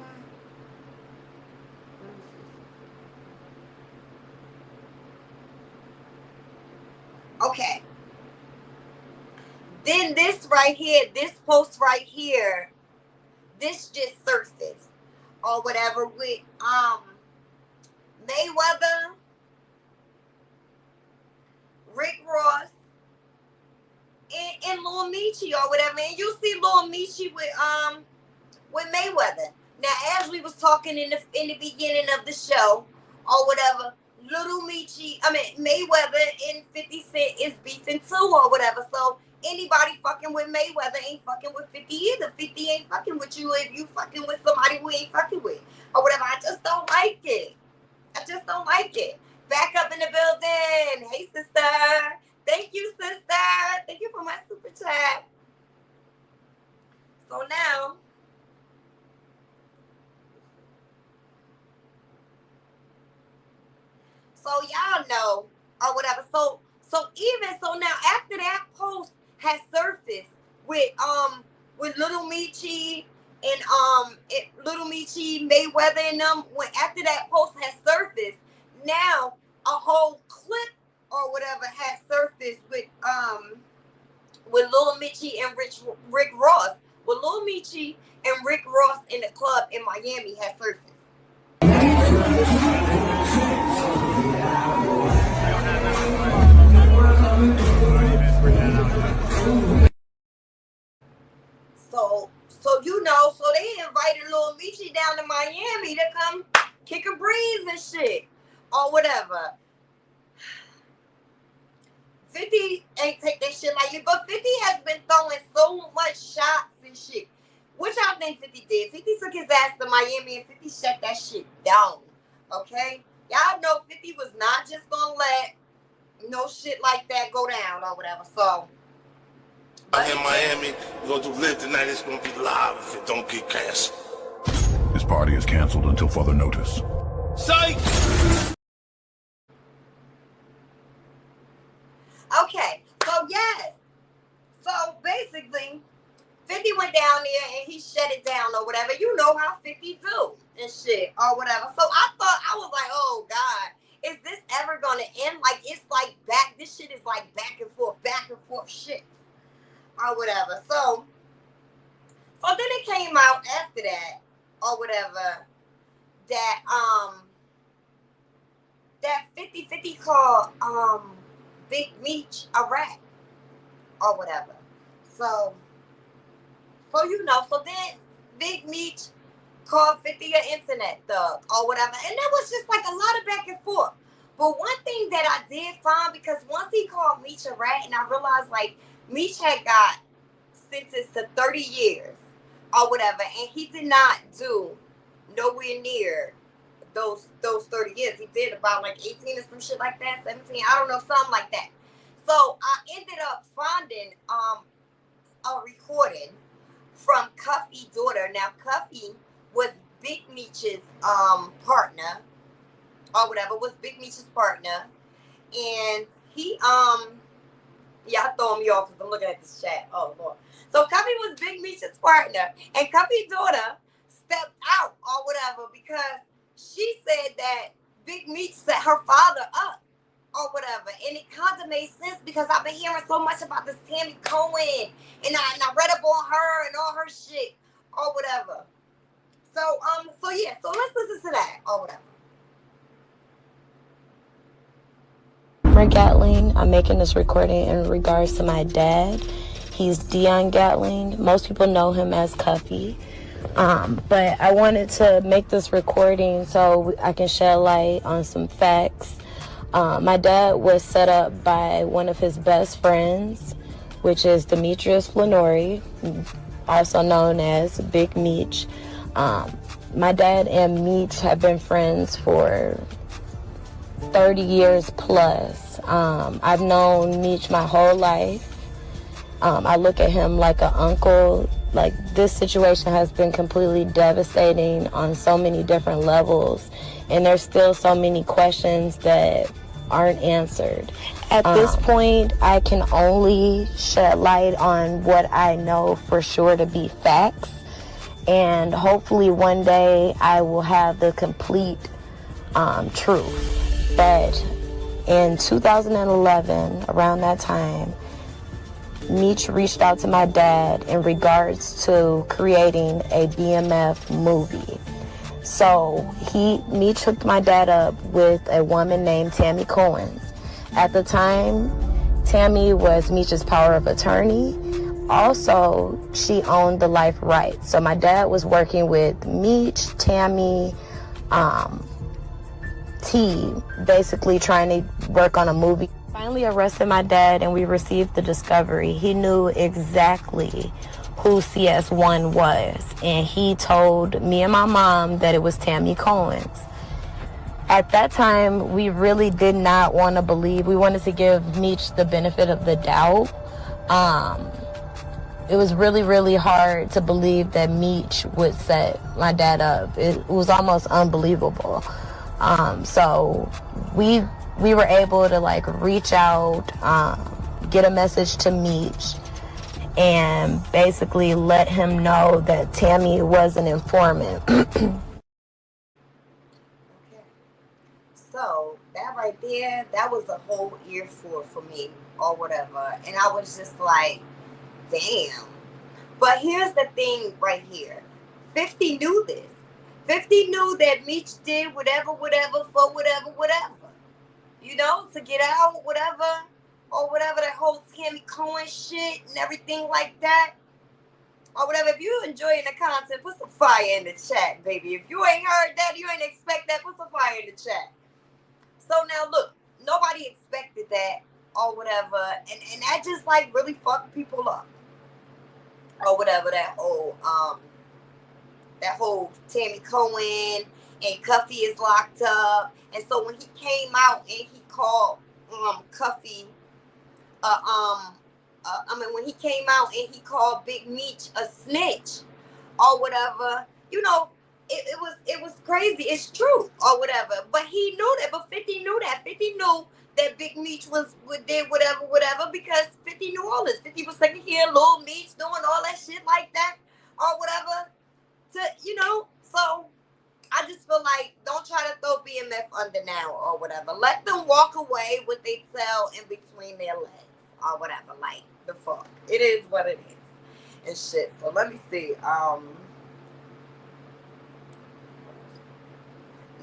what? Okay. Then this right here, this post right here, this just surfaced or whatever with Mayweather, Rick Ross, and Lil Meechy or whatever. And you see Lil Meechy with Mayweather. Now, as we was talking in the beginning of the show or whatever, Mayweather and 50 Cent is beefing too or whatever. So anybody fucking with Mayweather ain't fucking with 50 either. 50 ain't fucking with you if you fucking with somebody who ain't fucking with or whatever. I just don't like it. I just don't like it. Back up in the building. Hey, sister. Thank you, sister. Thank you for my super chat. So now, so y'all know or whatever. So now after that post has surfaced with Little Meechy and Little Meechy, Mayweather and them, when after that post has surfaced, now a whole clip or whatever has surfaced with Lil Meechy and Rick Ross. With Lil Meechy and Rick Ross in the club in Miami has surfaced. So you know, so they invited Lil Meechy down to Miami to come kick a breeze and shit or whatever. 50 ain't take that shit like you, but 50 has been throwing so much shots and shit. What y'all think 50 did? 50 took his ass to Miami and 50 shut that shit down. Okay? Y'all know 50 was not just gonna let no shit like that go down or whatever. So in Miami, we're gonna do live tonight. It's gonna be live if it don't get canceled. This party is canceled until further notice. Psych! okay, so yes. So basically, 50 went down there and he shut it down or whatever. You know how 50 do and shit or whatever. So I was like, oh God, is this ever gonna end? Like, it's like this shit is like back and forth shit or whatever. So then it came out after that or whatever that that 50 called Big Meech a rat or whatever. So you know, so then Big Meech called 50 an internet thug or whatever. And that was just like a lot of back and forth. But one thing that I did find, because once he called Meech a rat, and I realized like Meech had got sentenced to 30 years or whatever, and he did not do nowhere near those 30 years. He did about like 18 or some shit like that, 17, I don't know, something like that. So I ended up finding a recording from Cuffy's daughter. Now Cuffy was Big Meech's partner or whatever, was Big Meech's partner, and he yeah, I throw me off because I'm looking at this chat. Oh Lord. So Cuffy was Big Meech's partner, and Cuffy's daughter stepped out or whatever because she said that Big Meech set her father up or whatever, and it kind of made sense because I've been hearing so much about this Tammy Cohen, and I read up on her and all her shit or whatever. So yeah, so let's listen to that or whatever. Gatling. I'm making this recording in regards to my dad. He's Dion Gatling. Most people know him as Cuffy. But I wanted to make this recording so I can shed light on some facts. My dad was set up by one of his best friends, which is Demetrius Flannery, also known as Big Meech. My dad and Meech have been friends for 30 years plus. I've known Meech my whole life. I look at him like an uncle. Like, this situation has been completely devastating on so many different levels, and there's still so many questions that aren't answered. At this point, I can only shed light on what I know for sure to be facts, and hopefully one day I will have the complete truth. But in 2011, around that time, Meech reached out to my dad in regards to creating a BMF movie. So Meech hooked my dad up with a woman named Tammy Cohen. At the time, Tammy was Meech's power of attorney. Also, she owned the life rights. So my dad was working with Meech, Tammy, T, basically trying to work on a movie. Finally arrested my dad and we received the discovery. He knew exactly who CS1 was, and he told me and my mom that it was Tammy Cohen's. At that time, we really did not want to believe. We wanted to give Meech the benefit of the doubt. It was really, really hard to believe that Meech would set my dad up. It was almost unbelievable. So we were able to like reach out, get a message to Meech, and basically let him know that Tammy was an informant. Okay. So that right there, that was a whole earful for me or whatever. And I was just like, damn. But here's the thing right here. 50 knew this. 50 knew that Meech did whatever for whatever. You know, to get out, whatever, or whatever, that whole Tammy Cohen shit and everything like that. Or whatever. If you enjoying the content, put some fire in the chat, baby. If you ain't heard that, you ain't expect that, put some fire in the chat. So now look, nobody expected that or whatever. And that just like really fucked people up. Or whatever, that whole Tammy Cohen and Cuffy is locked up. And so when he came out and he called Cuffy, when he came out and he called Big Meech a snitch or whatever, you know, it was crazy. It's true or whatever. But he knew that. But 50 knew that. 50 knew that Big Meech did whatever because 50 knew all this. 50 was second here, Lil Meech doing all that shit like that or whatever. You know, so I just feel like don't try to throw BMF under now or whatever. Let them walk away with their tail in between their legs or whatever. Like, the fuck. It is what it is. And shit. So let me see.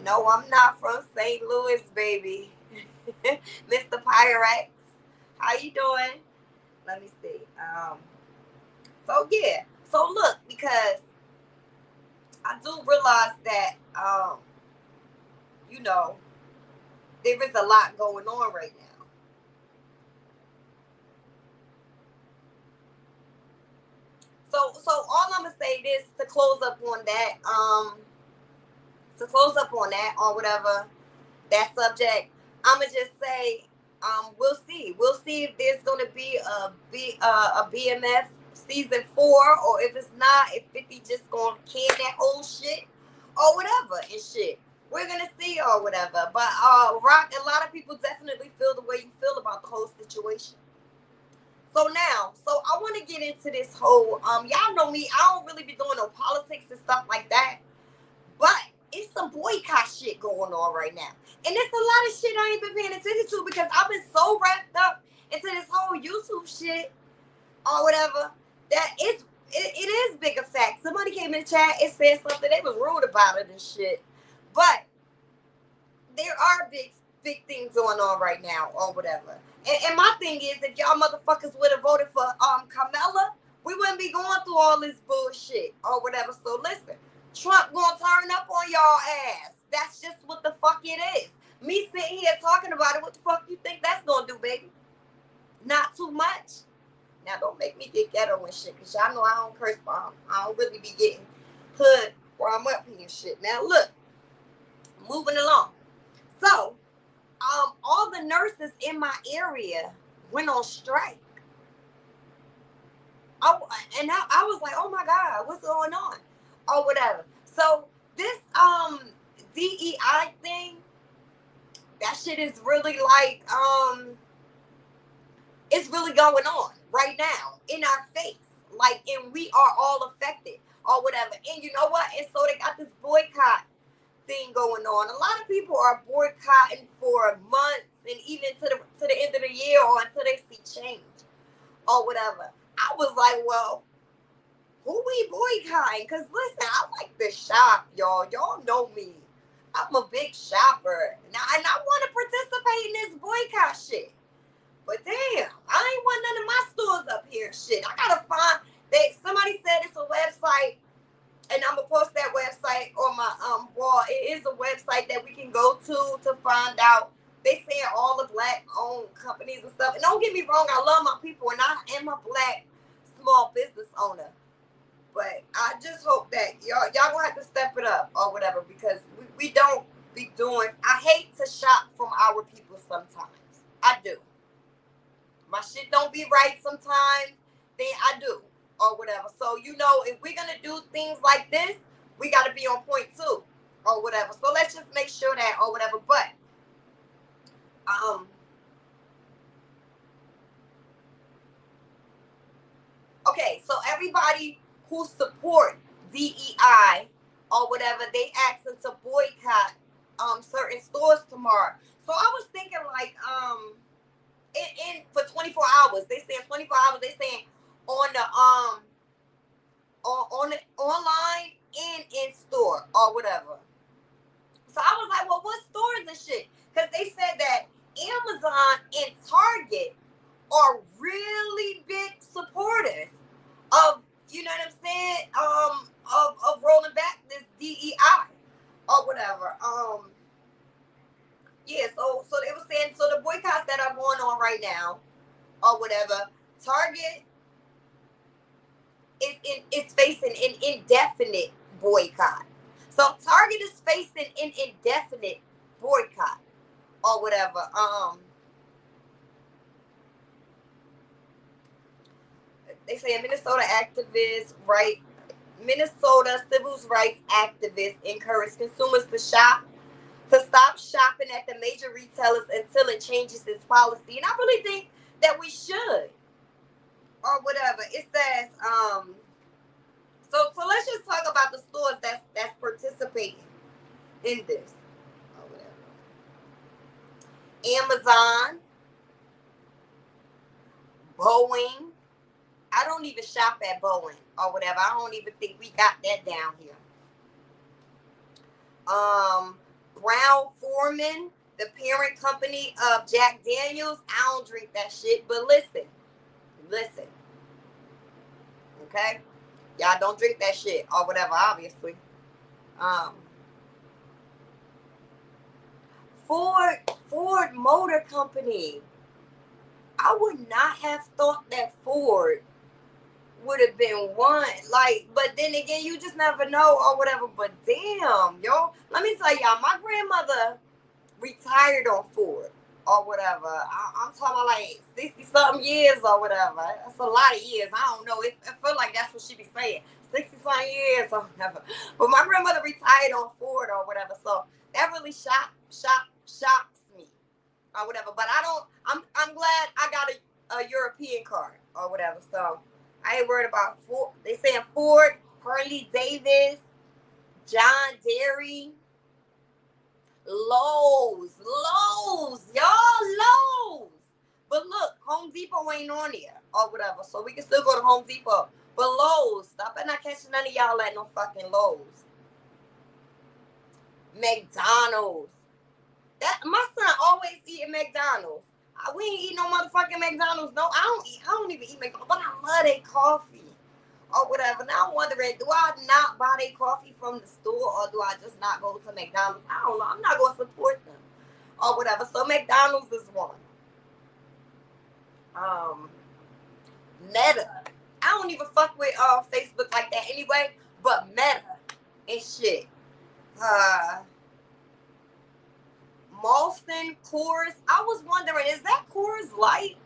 No, I'm not from St. Louis, baby. Mr. Pyrex. How you doing? Let me see. So yeah. So look, because I do realize that, you know, there is a lot going on right now. So all I'm gonna say this to close up on that, or whatever that subject. I'ma just say, we'll see. We'll see if there's gonna be a BMF season 4, or if it's not, if 50 just gonna can that whole shit, or whatever and shit. We're gonna see, or whatever. But Rock, a lot of people definitely feel the way you feel about the whole situation. So I want to get into this whole, y'all know me, I don't really be doing no politics and stuff like that, but it's some boycott shit going on right now. And it's a lot of shit I ain't been paying attention to because I've been so wrapped up into this whole YouTube shit or whatever that it is bigger fact. Somebody came in the chat, it said something, they was rude about it and shit. But there are big things going on right now or whatever. And my thing is, if y'all motherfuckers would have voted for Kamala, we wouldn't be going through all this bullshit or whatever. So listen, Trump gonna turn up on y'all ass. That's just what the fuck it is. Me sitting here talking about it, what the fuck you think that's gonna do, baby? Not too much. Now don't make me get ghetto and shit, cause y'all know I don't curse, but I don't really be getting hood where I'm up here and shit. Now look, moving along. So, all the nurses in my area went on strike. I was like, oh my God, what's going on? Or whatever. So this DEI thing, that shit is really like, it's really going on right now in our face. Like, and we are all affected or whatever. And you know what? And so they got this boycott thing going on. A lot of people are boycotting for months and even to the end of the year or until they see change or whatever. I was like, well, who we boycotting? Because listen, I like to shop, y'all. Y'all know me. I'm a big shopper. Now, and I want to participate in this boycott shit. But damn, I ain't want none of my stores up here. Shit, I gotta find. Somebody said it's a website. And I'm gonna post that website on my wall. It is a website that we can go to find out. They saying all the black-owned companies and stuff. And don't get me wrong, I love my people, and I am a black small business owner. But I just hope that y'all gonna have to step it up or whatever, because we don't be doing. I hate to shop from our people sometimes. I do. My shit don't be right sometimes. Then I do. Or whatever. So, you know, if we're going to do things like this, we got to be on point too. Or whatever. So, let's just make sure that or whatever. But, okay. So, everybody who support DEI or whatever, they asking to boycott certain stores tomorrow. So, I was thinking like, in for 24 hours. They saying 24 hours. They saying on the on the online and in store or whatever. So I was like, well, what stores and shit? Because they said that Amazon and Target are really big supporters of, you know what I'm saying, of rolling back this DEI or whatever. Yeah, so they were saying, so the boycotts that are going on right now or whatever, Target is facing an indefinite boycott. So Target is facing an indefinite boycott or whatever. They say a Minnesota civil rights activists encourage consumers to stop shopping at the major retailers until it changes its policy. And I really think that we should. Or whatever. It says, so let's just talk about the stores that's participating in this. Or whatever. Amazon, Boeing. I don't even shop at Boeing or whatever. I don't even think we got that down here. Brown Foreman, the parent company of Jack Daniels. I don't drink that shit, but listen. Okay? Y'all don't drink that shit or whatever, obviously. Ford Motor Company. I would not have thought that Ford would have been one. Like, but then again, you just never know or whatever. But damn, yo, let me tell y'all, my grandmother retired on Ford or whatever. I'm talking about like 60-something years or whatever. That's a lot of years. I don't know. It feel like that's what she be saying. 60-something years or whatever. But my grandmother retired on Ford or whatever. So that really shocks me or whatever. But I'm glad I got a European card or whatever. So I ain't worried about Ford. They saying Ford, Harley Davis, John Deere, Lowe's, y'all, Lowe's. But look, Home Depot ain't on there or whatever, so we can still go to Home Depot. But Lowe's, stop not catching none of y'all at no fucking Lowe's. McDonald's. That my son always eating McDonald's. We ain't eat no motherfucking McDonald's. No, I don't even eat McDonald's, but I love their coffee or whatever. Now I'm wondering, do I not buy their coffee from the store or do I just not go to McDonald's? I don't know. I'm not going to support them or whatever. So McDonald's is one. Meta. I don't even fuck with Facebook like that anyway, but Meta and shit. Molson, Coors. I was wondering, is that Coors Light?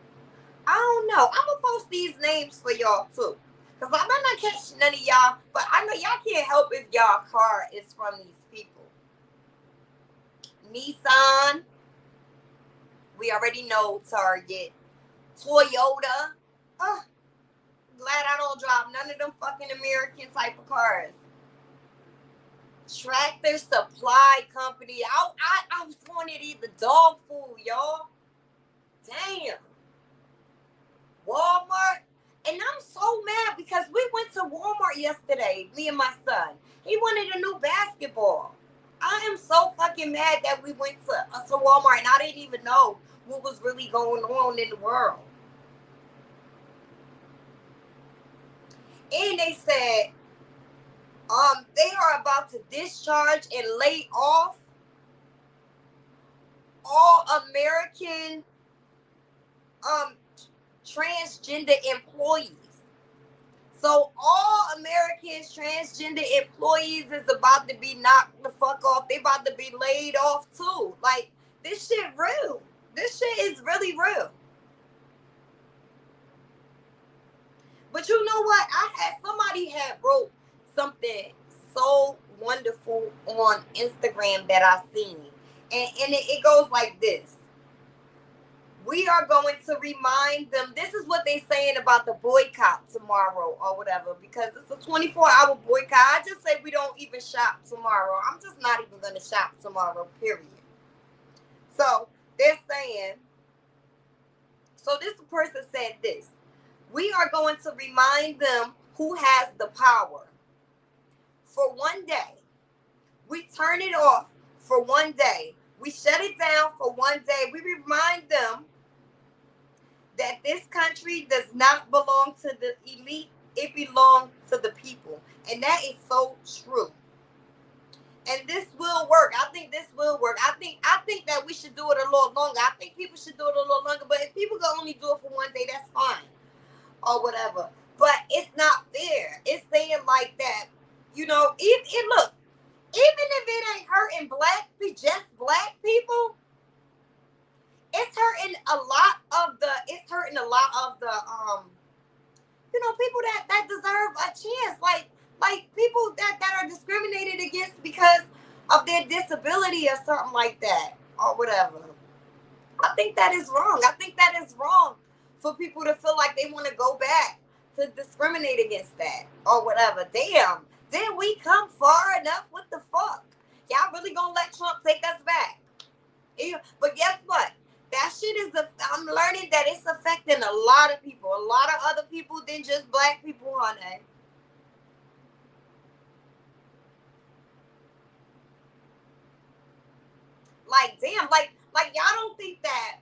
I don't know. I'm going to post these names for y'all too. Because I might not catch none of y'all, but I know y'all can't help if y'all car is from these people. Nissan. We already know Target. Toyota. Glad I don't drive none of them fucking American type of cars. Tractor Supply Company. I was wanting to eat the dog food, y'all. Damn. Walmart. And I'm so mad because we went to Walmart yesterday, me and my son. He wanted a new basketball. I am so fucking mad that we went to Walmart and I didn't even know what was really going on in the world. And they said they are about to discharge and lay off all American transgender employees. So all Americans transgender employees is about to be knocked the fuck off. They about to be laid off too. Like, this shit real. This shit is really real. But you know what? Somebody had wrote something so wonderful on Instagram that I seen. And it goes like this. We are going to remind them. This is what they're saying about the boycott tomorrow or whatever, because it's a 24-hour boycott. I just say we don't even shop tomorrow. I'm just not even going to shop tomorrow, period. So they're saying, so this person said this. We are going to remind them who has the power. For one day, we turn it off for one day. We shut it down for one day. We remind them that this country does not belong to the elite. It belongs to the people. And that is so true. And this will work. I think this will work. I think that we should do it a little longer. I think people should do it a little longer. But if people can only do it for one day, that's fine. Or whatever. But it's not fair. It's saying like that, you know, look, even if it ain't hurting just black people, it's hurting a lot of the you know, people that deserve a chance, like people that are discriminated against because of their disability or something like that or whatever. I think that is wrong. I think that is wrong for people to feel like they want to go back to discriminate against that or whatever. Damn, did we come far enough? What the fuck? Y'all really gonna let Trump take us back? But guess what? That shit I'm learning that it's affecting a lot of people, a lot of other people than just black people, honey. Like, damn, like y'all don't think that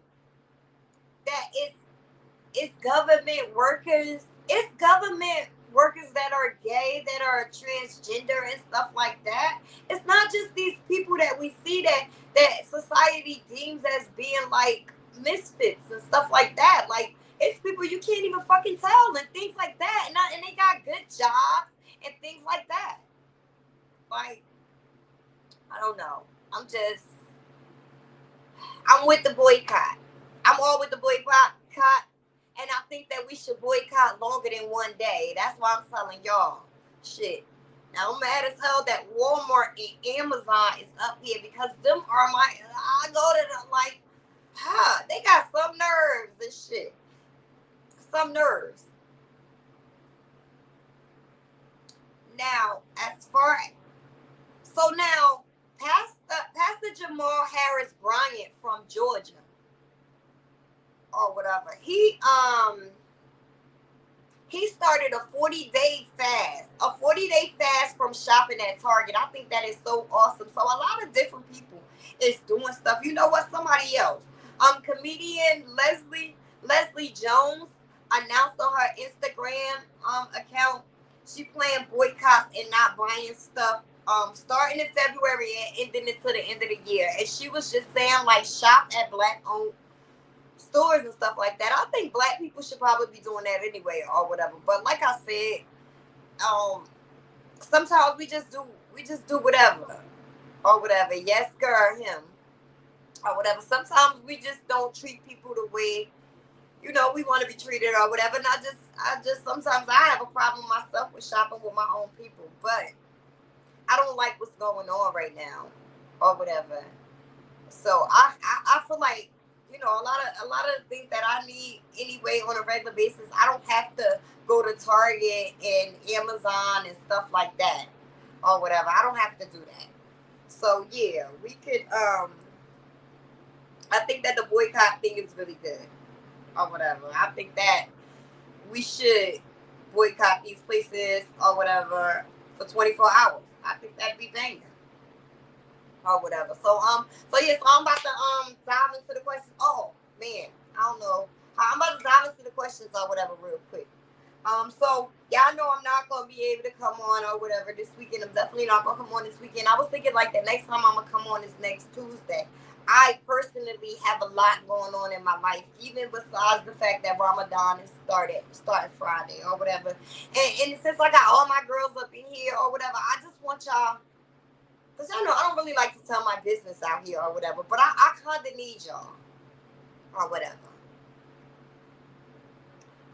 it's government workers. It's government workers that are gay, that are transgender and stuff like that. It's not just these people that we see that society deems as being like misfits and stuff like that. Like, It's people you can't even fucking tell and things like that. And they got good jobs and things like that. Like, I don't know. I'm with the boycott. I'm all with the boycott. And I think that we should boycott longer than one day. That's why I'm telling y'all. Shit. Now I'm mad as hell that Walmart and Amazon is up here because them are I go to the, like, they got some nerves and shit. Some nerves. Now, now, Pastor Jamal Harris Bryant from Georgia, or whatever, he started a 40-day fast from shopping at Target. I think that is so awesome. So a lot of different people is doing stuff. You know what? Somebody else, comedian Leslie Jones announced on her Instagram account she planned boycotts and not buying stuff starting in February and ending until the end of the year. And she was just saying, like, shop at Black-owned stores and stuff like that. I think Black people should probably be doing that anyway or whatever. But like I said, sometimes we just do whatever or whatever. Yes, girl, him or whatever. Sometimes we just don't treat people the way, you know, we want to be treated or whatever. And I just sometimes I have a problem myself with shopping with my own people, but I don't like what's going on right now or whatever. So I feel like, you know, a lot of things that I need anyway on a regular basis, I don't have to go to Target and Amazon and stuff like that or whatever. I don't have to do that. So yeah, we could I think that the boycott thing is really good or whatever. I think that we should boycott these places or whatever for 24 hours. I think that'd be banging or whatever. So I'm about to dive into the questions. Oh man, I don't know. I'm about to dive into the questions or whatever real quick. So y'all know I'm not gonna be able to come on or whatever this weekend. I'm definitely not gonna come on this weekend. I was thinking like the next time I'm gonna come on is next Tuesday. I personally have a lot going on in my life, even besides the fact that Ramadan is starting Friday or whatever. And since I got all my girls up in here or whatever, I just want y'all, because y'all know I don't really like to tell my business out here or whatever, but I kind of need y'all or whatever.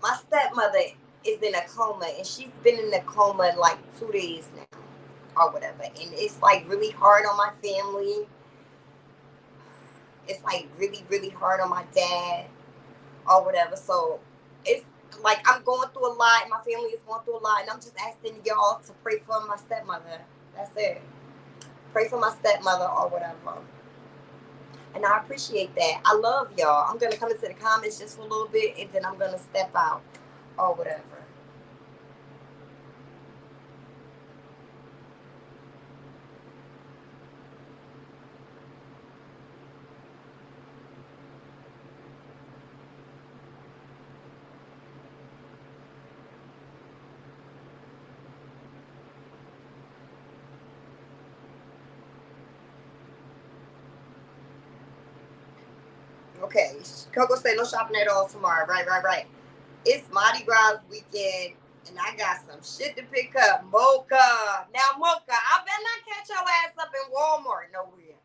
My stepmother is in a coma, and she's been in a coma like 2 days now or whatever. And it's like really hard on my family. It's like really, really hard on my dad or whatever. So it's like I'm going through a lot. My family is going through a lot. And I'm just asking y'all to pray for my stepmother. That's it. Pray for my stepmother or whatever. And I appreciate that. I love y'all. I'm going to come into the comments just for a little bit, and then I'm going to step out or whatever. Okay, Coco said no shopping at all tomorrow. Right. It's Mardi Gras weekend, and I got some shit to pick up. Mocha. Now, Mocha, I better not catch your ass up in Walmart nowhere.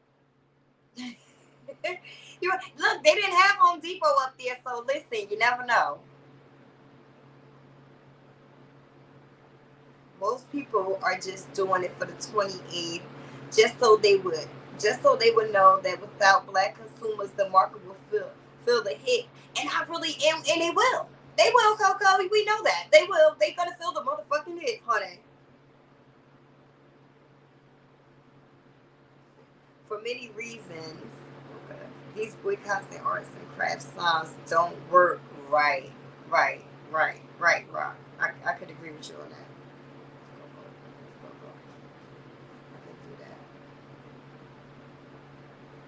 Look, they didn't have Home Depot up there, so listen, you never know. Most people are just doing it for the 28th, just so they would know that without Black consumers, the market will feel the hit. And I really am, and it will. They will, Coco. We know that. They will. They're going to feel the motherfucking hit, honey. For many reasons, these boycotts and arts and crafts signs don't work right. Right. I could agree with you on that.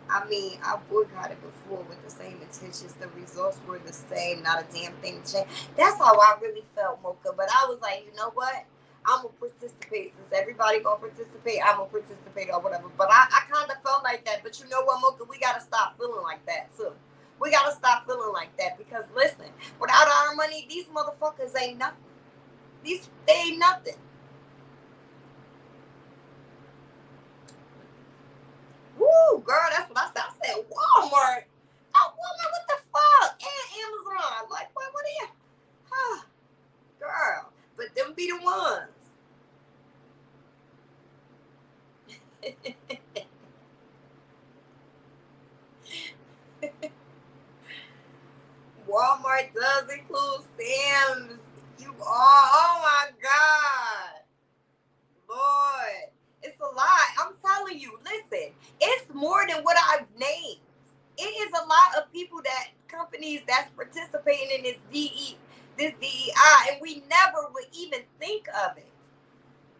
I mean, I boycotted before with the same intentions. The results were the same. Not a damn thing changed. That's how I really felt, Mocha. But I was like, you know what? I'm going to participate. Since everybody going to participate, I'm going to participate or whatever. But I kind of felt like that. But you know what, Mocha? We got to stop feeling like that, too. We gotta stop feeling like that because listen, without our money, these motherfuckers ain't nothing. They ain't nothing. Woo, girl, that's what I said. I said Walmart. Oh, Walmart, what the fuck? And Amazon. Like, what are you? Huh. Girl, but them be the ones. Walmart does include Sam's. You are, oh my God. Lord, it's a lot. I'm telling you, listen, it's more than what I've named. It is a lot of people companies that's participating in this DEI, and we never would even think of it.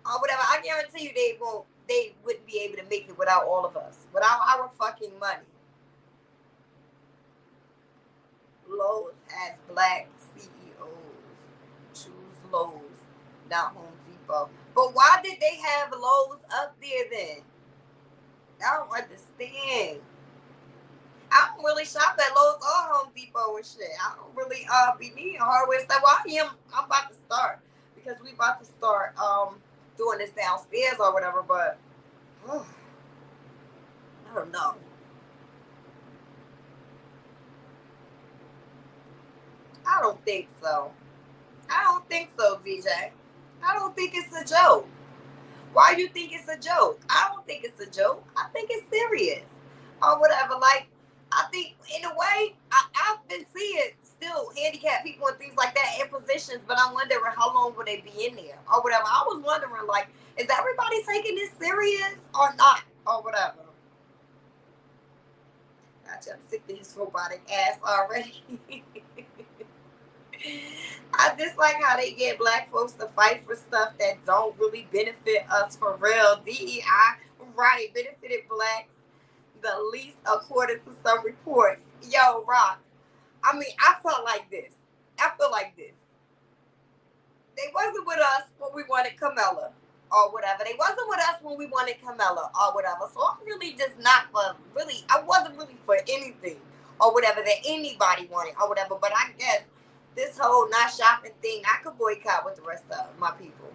Or whatever. I guarantee you they wouldn't be able to make it without all of us, without our fucking money. Lowe's has black CEOs. Choose Lowe's, not Home Depot. But why did they have Lowe's up there then? I don't understand. I don't really shop at Lowe's or Home Depot and shit. I don't really be needing hardware stuff. Well, I'm about to start because we about to start doing this downstairs or whatever, but I don't know. I don't think so. I don't think so, DJ. I don't think it's a joke. Why do you think it's a joke? I don't think it's a joke. I think it's serious or whatever. Like, I think in a way, I've been seeing still handicapped people and things like that in positions, but I'm wondering how long will they be in there or whatever. I was wondering, like, is everybody taking this serious or not or whatever? Gotcha, I'm sick of his robotic ass already. I dislike how they get black folks to fight for stuff that don't really benefit us for real. DEI, right, benefited blacks the least according to some reports. Yo, Rock, I mean, I feel like this. They wasn't with us when we wanted Camilla or whatever. They wasn't with us when we wanted Camilla or whatever. So I'm really just not for really, I wasn't really for anything or whatever that anybody wanted or whatever. But I guess this whole not shopping thing, I could boycott with the rest of my people.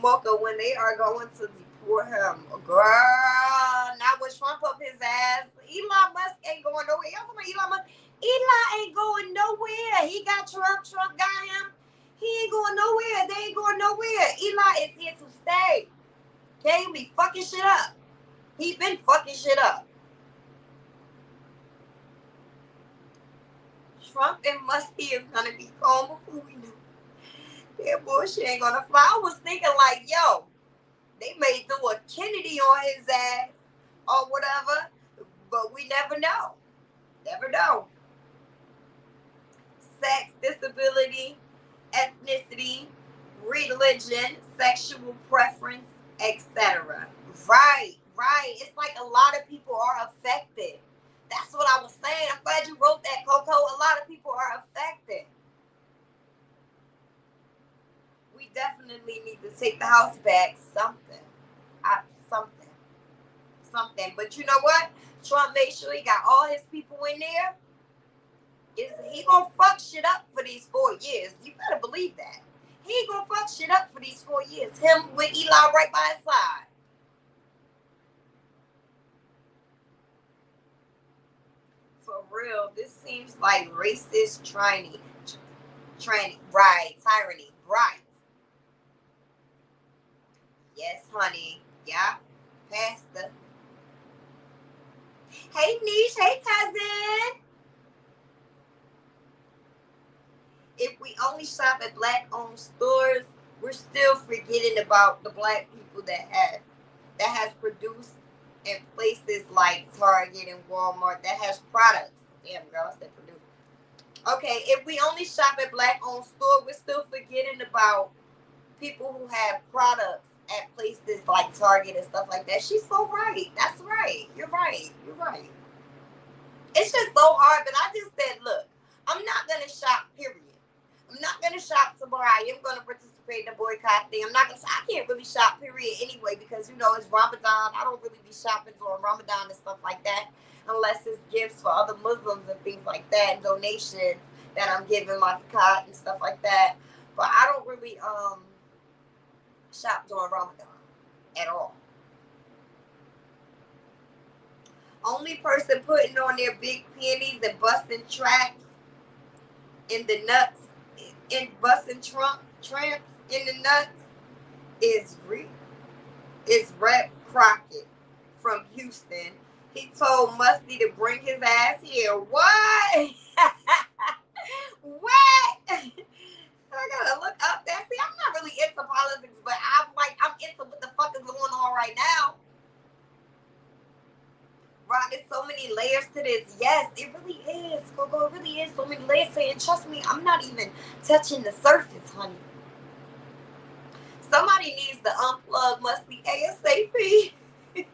Mocha, when they are going to deport him, girl, not with Trump up his ass. Elon Musk ain't going nowhere. Y'all talking about Elon Musk? Elon ain't going nowhere. He got Trump. Trump got him. He ain't going nowhere. They ain't going nowhere. Elon is here to stay. Okay, he be fucking shit up. He been fucking shit up. Trump and Muskie is gonna be gone before we know. That bullshit ain't gonna fly. I was thinking like, yo, they may do a Kennedy on his ass or whatever, but we never know. Never know. Sex, disability, ethnicity, religion, sexual preference, etc. Right. It's like a lot of people are affected. That's what I was saying. I'm glad you wrote that, Coco. A lot of people are affected. We definitely need to take the house back. Something. But you know what? Trump made sure he got all his people in there. He gonna fuck shit up for these 4 years. You better believe that. He gonna fuck shit up for these 4 years. Him with Eli right by his side. For real, this seems like racist tyranny. Right. Yes, honey. Yeah. Pastor. Hey, Niche. Hey, cousin. If we only shop at black-owned stores, we're still forgetting about the black people that has produced in places like Target and Walmart that has products. Damn, girl, I said produce. Okay, if we only shop at black-owned store, we're still forgetting about people who have products at places like Target and stuff like that. She's so right. That's right. You're right. It's just so hard, but I just said, look, I'm not going to shop, period. I'm not going to shop tomorrow. I am going to participate creating a boycott thing. I'm not gonna say I can't really shop, period, anyway, because you know it's Ramadan. I don't really be shopping during Ramadan and stuff like that, unless it's gifts for other Muslims and things like that, and donations that I'm giving my zakat and stuff like that. But I don't really shop during Ramadan at all. Only person putting on their big panties and busting tracks in the nuts, and busting tramps in the nuts is Rep Crockett from Houston. He told Musty to bring his ass here. What? What? I gotta look up that. See, I'm not really into politics, but I'm into what the fuck is going on right now. Right, there's so many layers to this. Yes, it really is. Coco, it really is so many layers to it. And trust me, I'm not even touching the surface, honey. Somebody needs to unplug Musty ASAP. Auntie M.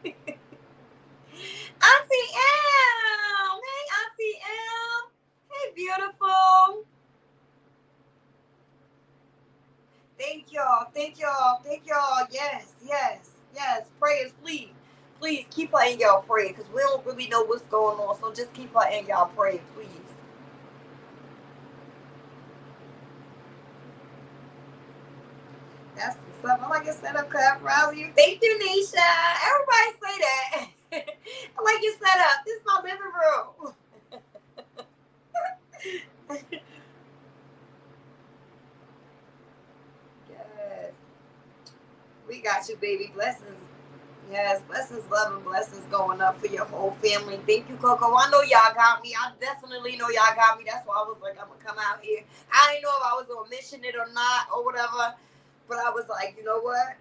Hey, Auntie M. Hey, beautiful. Thank y'all. Thank y'all. Thank y'all. Yes, yes, yes. Prayers, please. Please keep her in y'all prayer, because we don't really know what's going on. So just keep her in y'all prayer, please. That's what's up. I like your setup, cut. Rouse you. Thank you, Nisha. Everybody say that. I like your setup. This is my living room. Yes. We got you, baby. Blessings. Yes, blessings, love, and blessings going up for your whole family. Thank you, Coco. I know y'all got me. I definitely know y'all got me. That's why I was like, I'm going to come out here. I didn't know if I was going to mention it or not or whatever. But I was like, you know what?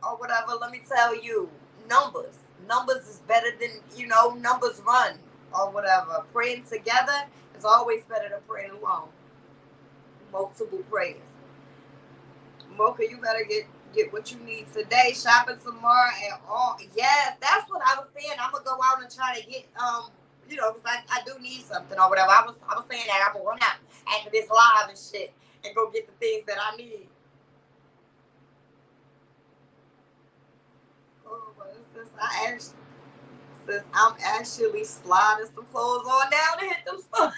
Or whatever. Let me tell you. Numbers. Numbers is better than, numbers run or whatever. Praying together is always better than praying alone. Multiple prayers. Mocha, you better get what you need today. Shopping tomorrow and all. Yes, that's what I was saying. I'm gonna go out and try to get because I do need something or whatever. I was saying that I'm gonna run out after this live and shit and go get the things that I need. Oh, what is this? I'm actually sliding some clothes on down to hit them stores.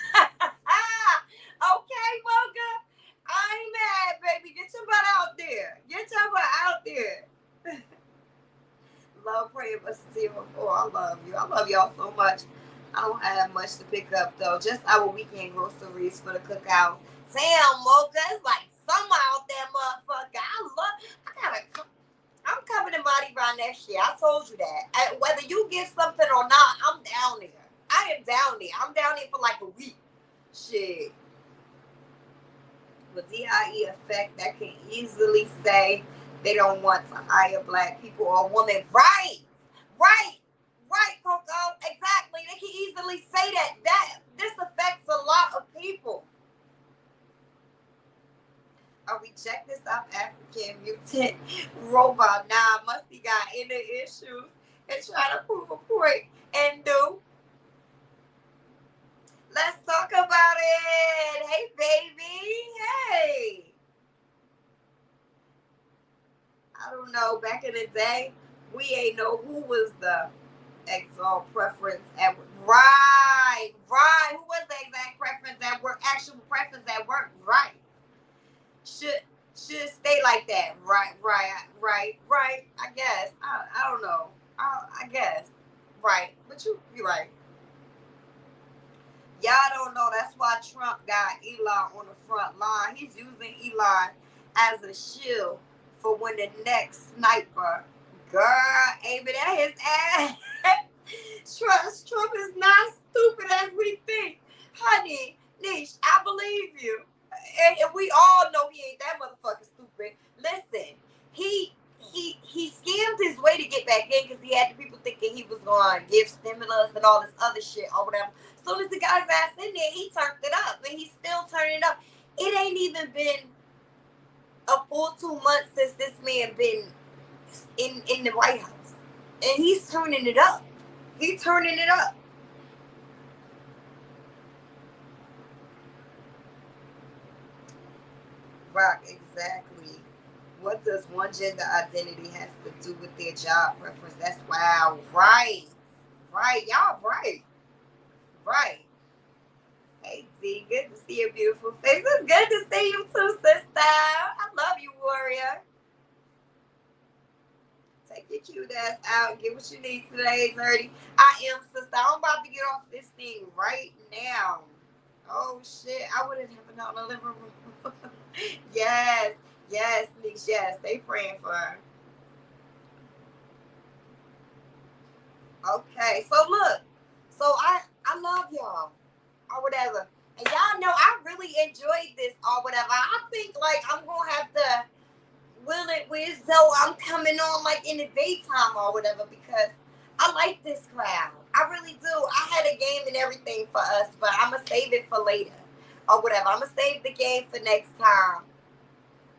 Okay, Mocha. I ain't mad, baby. Get your butt out there. Get your butt out there. Love, praying, but see before. I love you. I love y'all so much. I don't have much to pick up, though. Just our weekend groceries for the cookout. Damn, Mocha. It's like summer out there, motherfucker. I'm coming to Mardi Gras next year. I told you that. Whether you get something or not, I'm down there. I am down there. I'm down there for like a week. Shit. With DIE effect, that can easily say they don't want to hire black people or women. Right, Coco. Exactly. They can easily say that. This affects a lot of people. I reject this South African mutant robot. Nah, must be got inner issues and try to prove a point and do. Let's talk about it. Hey, baby. Hey. I don't know. Back in the day, we ain't know who was the exalt preference at work. Right. Who was the exact preference at work? Actual preference at work. Right. Should stay like that. Right. I guess. I don't know. I guess. Right. But you're right. Y'all don't know. That's why Trump got Elon on the front line. He's using Elon as a shield for when the next sniper girl aiming at his ass. Trump is not stupid as we think. Honey, Niche, I believe you. And we all know he ain't that motherfucker stupid. Listen, he scammed his way to get back in because he had the people thinking he was going to give stimulus and all this other shit or whatever. As soon as the guy's ass in there, he turned it up, and he's still turning it up. It ain't even been a full 2 months since this man been in the White House, and he's turning it up. He's turning it up. Rock, exactly. What does one gender identity has to do with their job preference? That's wow. Right. Y'all right. Hey, Z, good to see your beautiful face. It's good to see you too, sister. I love you, warrior. Take your cute ass out. Get what you need today, 30. I am, sister. I'm about to get off this thing right now. Oh, shit. I wouldn't have known the living room. Yes, Niche, yes. They praying for her. Okay, so look. So I love y'all. Or whatever. And y'all know I really enjoyed this or whatever. I think like I'm gonna have to will it with though I'm coming on like in the daytime or whatever because I like this crowd. I really do. I had a game and everything for us, but I'm gonna save it for later or whatever. I'm gonna save the game for next time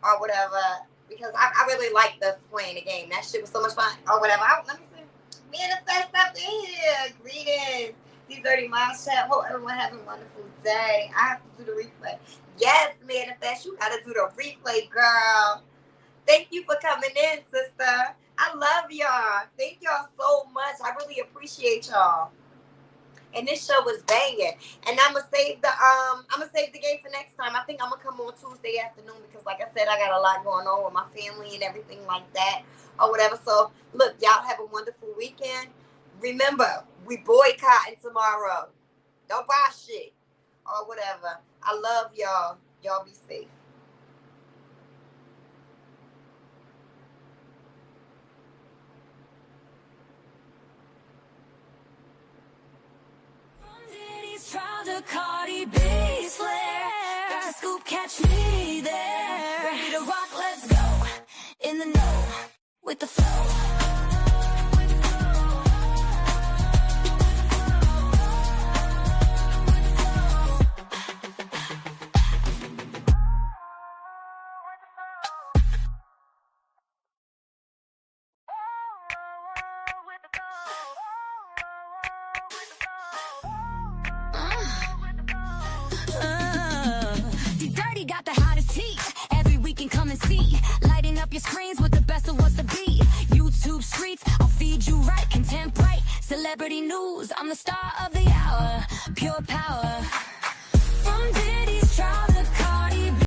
or whatever because I really liked us playing the game. That shit was so much fun or whatever. Let me see. Manifest up in here. Greetings. D30 Miles Chat. Hope everyone having a wonderful day. I have to do the replay. Yes, Manifest. You gotta do the replay, girl. Thank you for coming in, sister. I love y'all. Thank y'all so much. I really appreciate y'all. And this show was banging. And I'm gonna save the game for next time. I think I'm gonna come on Tuesday afternoon because like I said, I got a lot going on with my family and everything like that or whatever. So look, y'all have a wonderful weekend. Remember, we boycotting tomorrow. Don't buy shit or whatever. I love y'all. Y'all be safe. Trial to Cardi B's flare. Got the scoop, catch me there. Ready to rock, let's go. In the know, with the flow. Got the hottest heat. Every weekend come and see. Lighting up your screens with the best of what's to be. YouTube streets, I'll feed you right. Content bright, celebrity news. I'm the star of the hour. Pure power.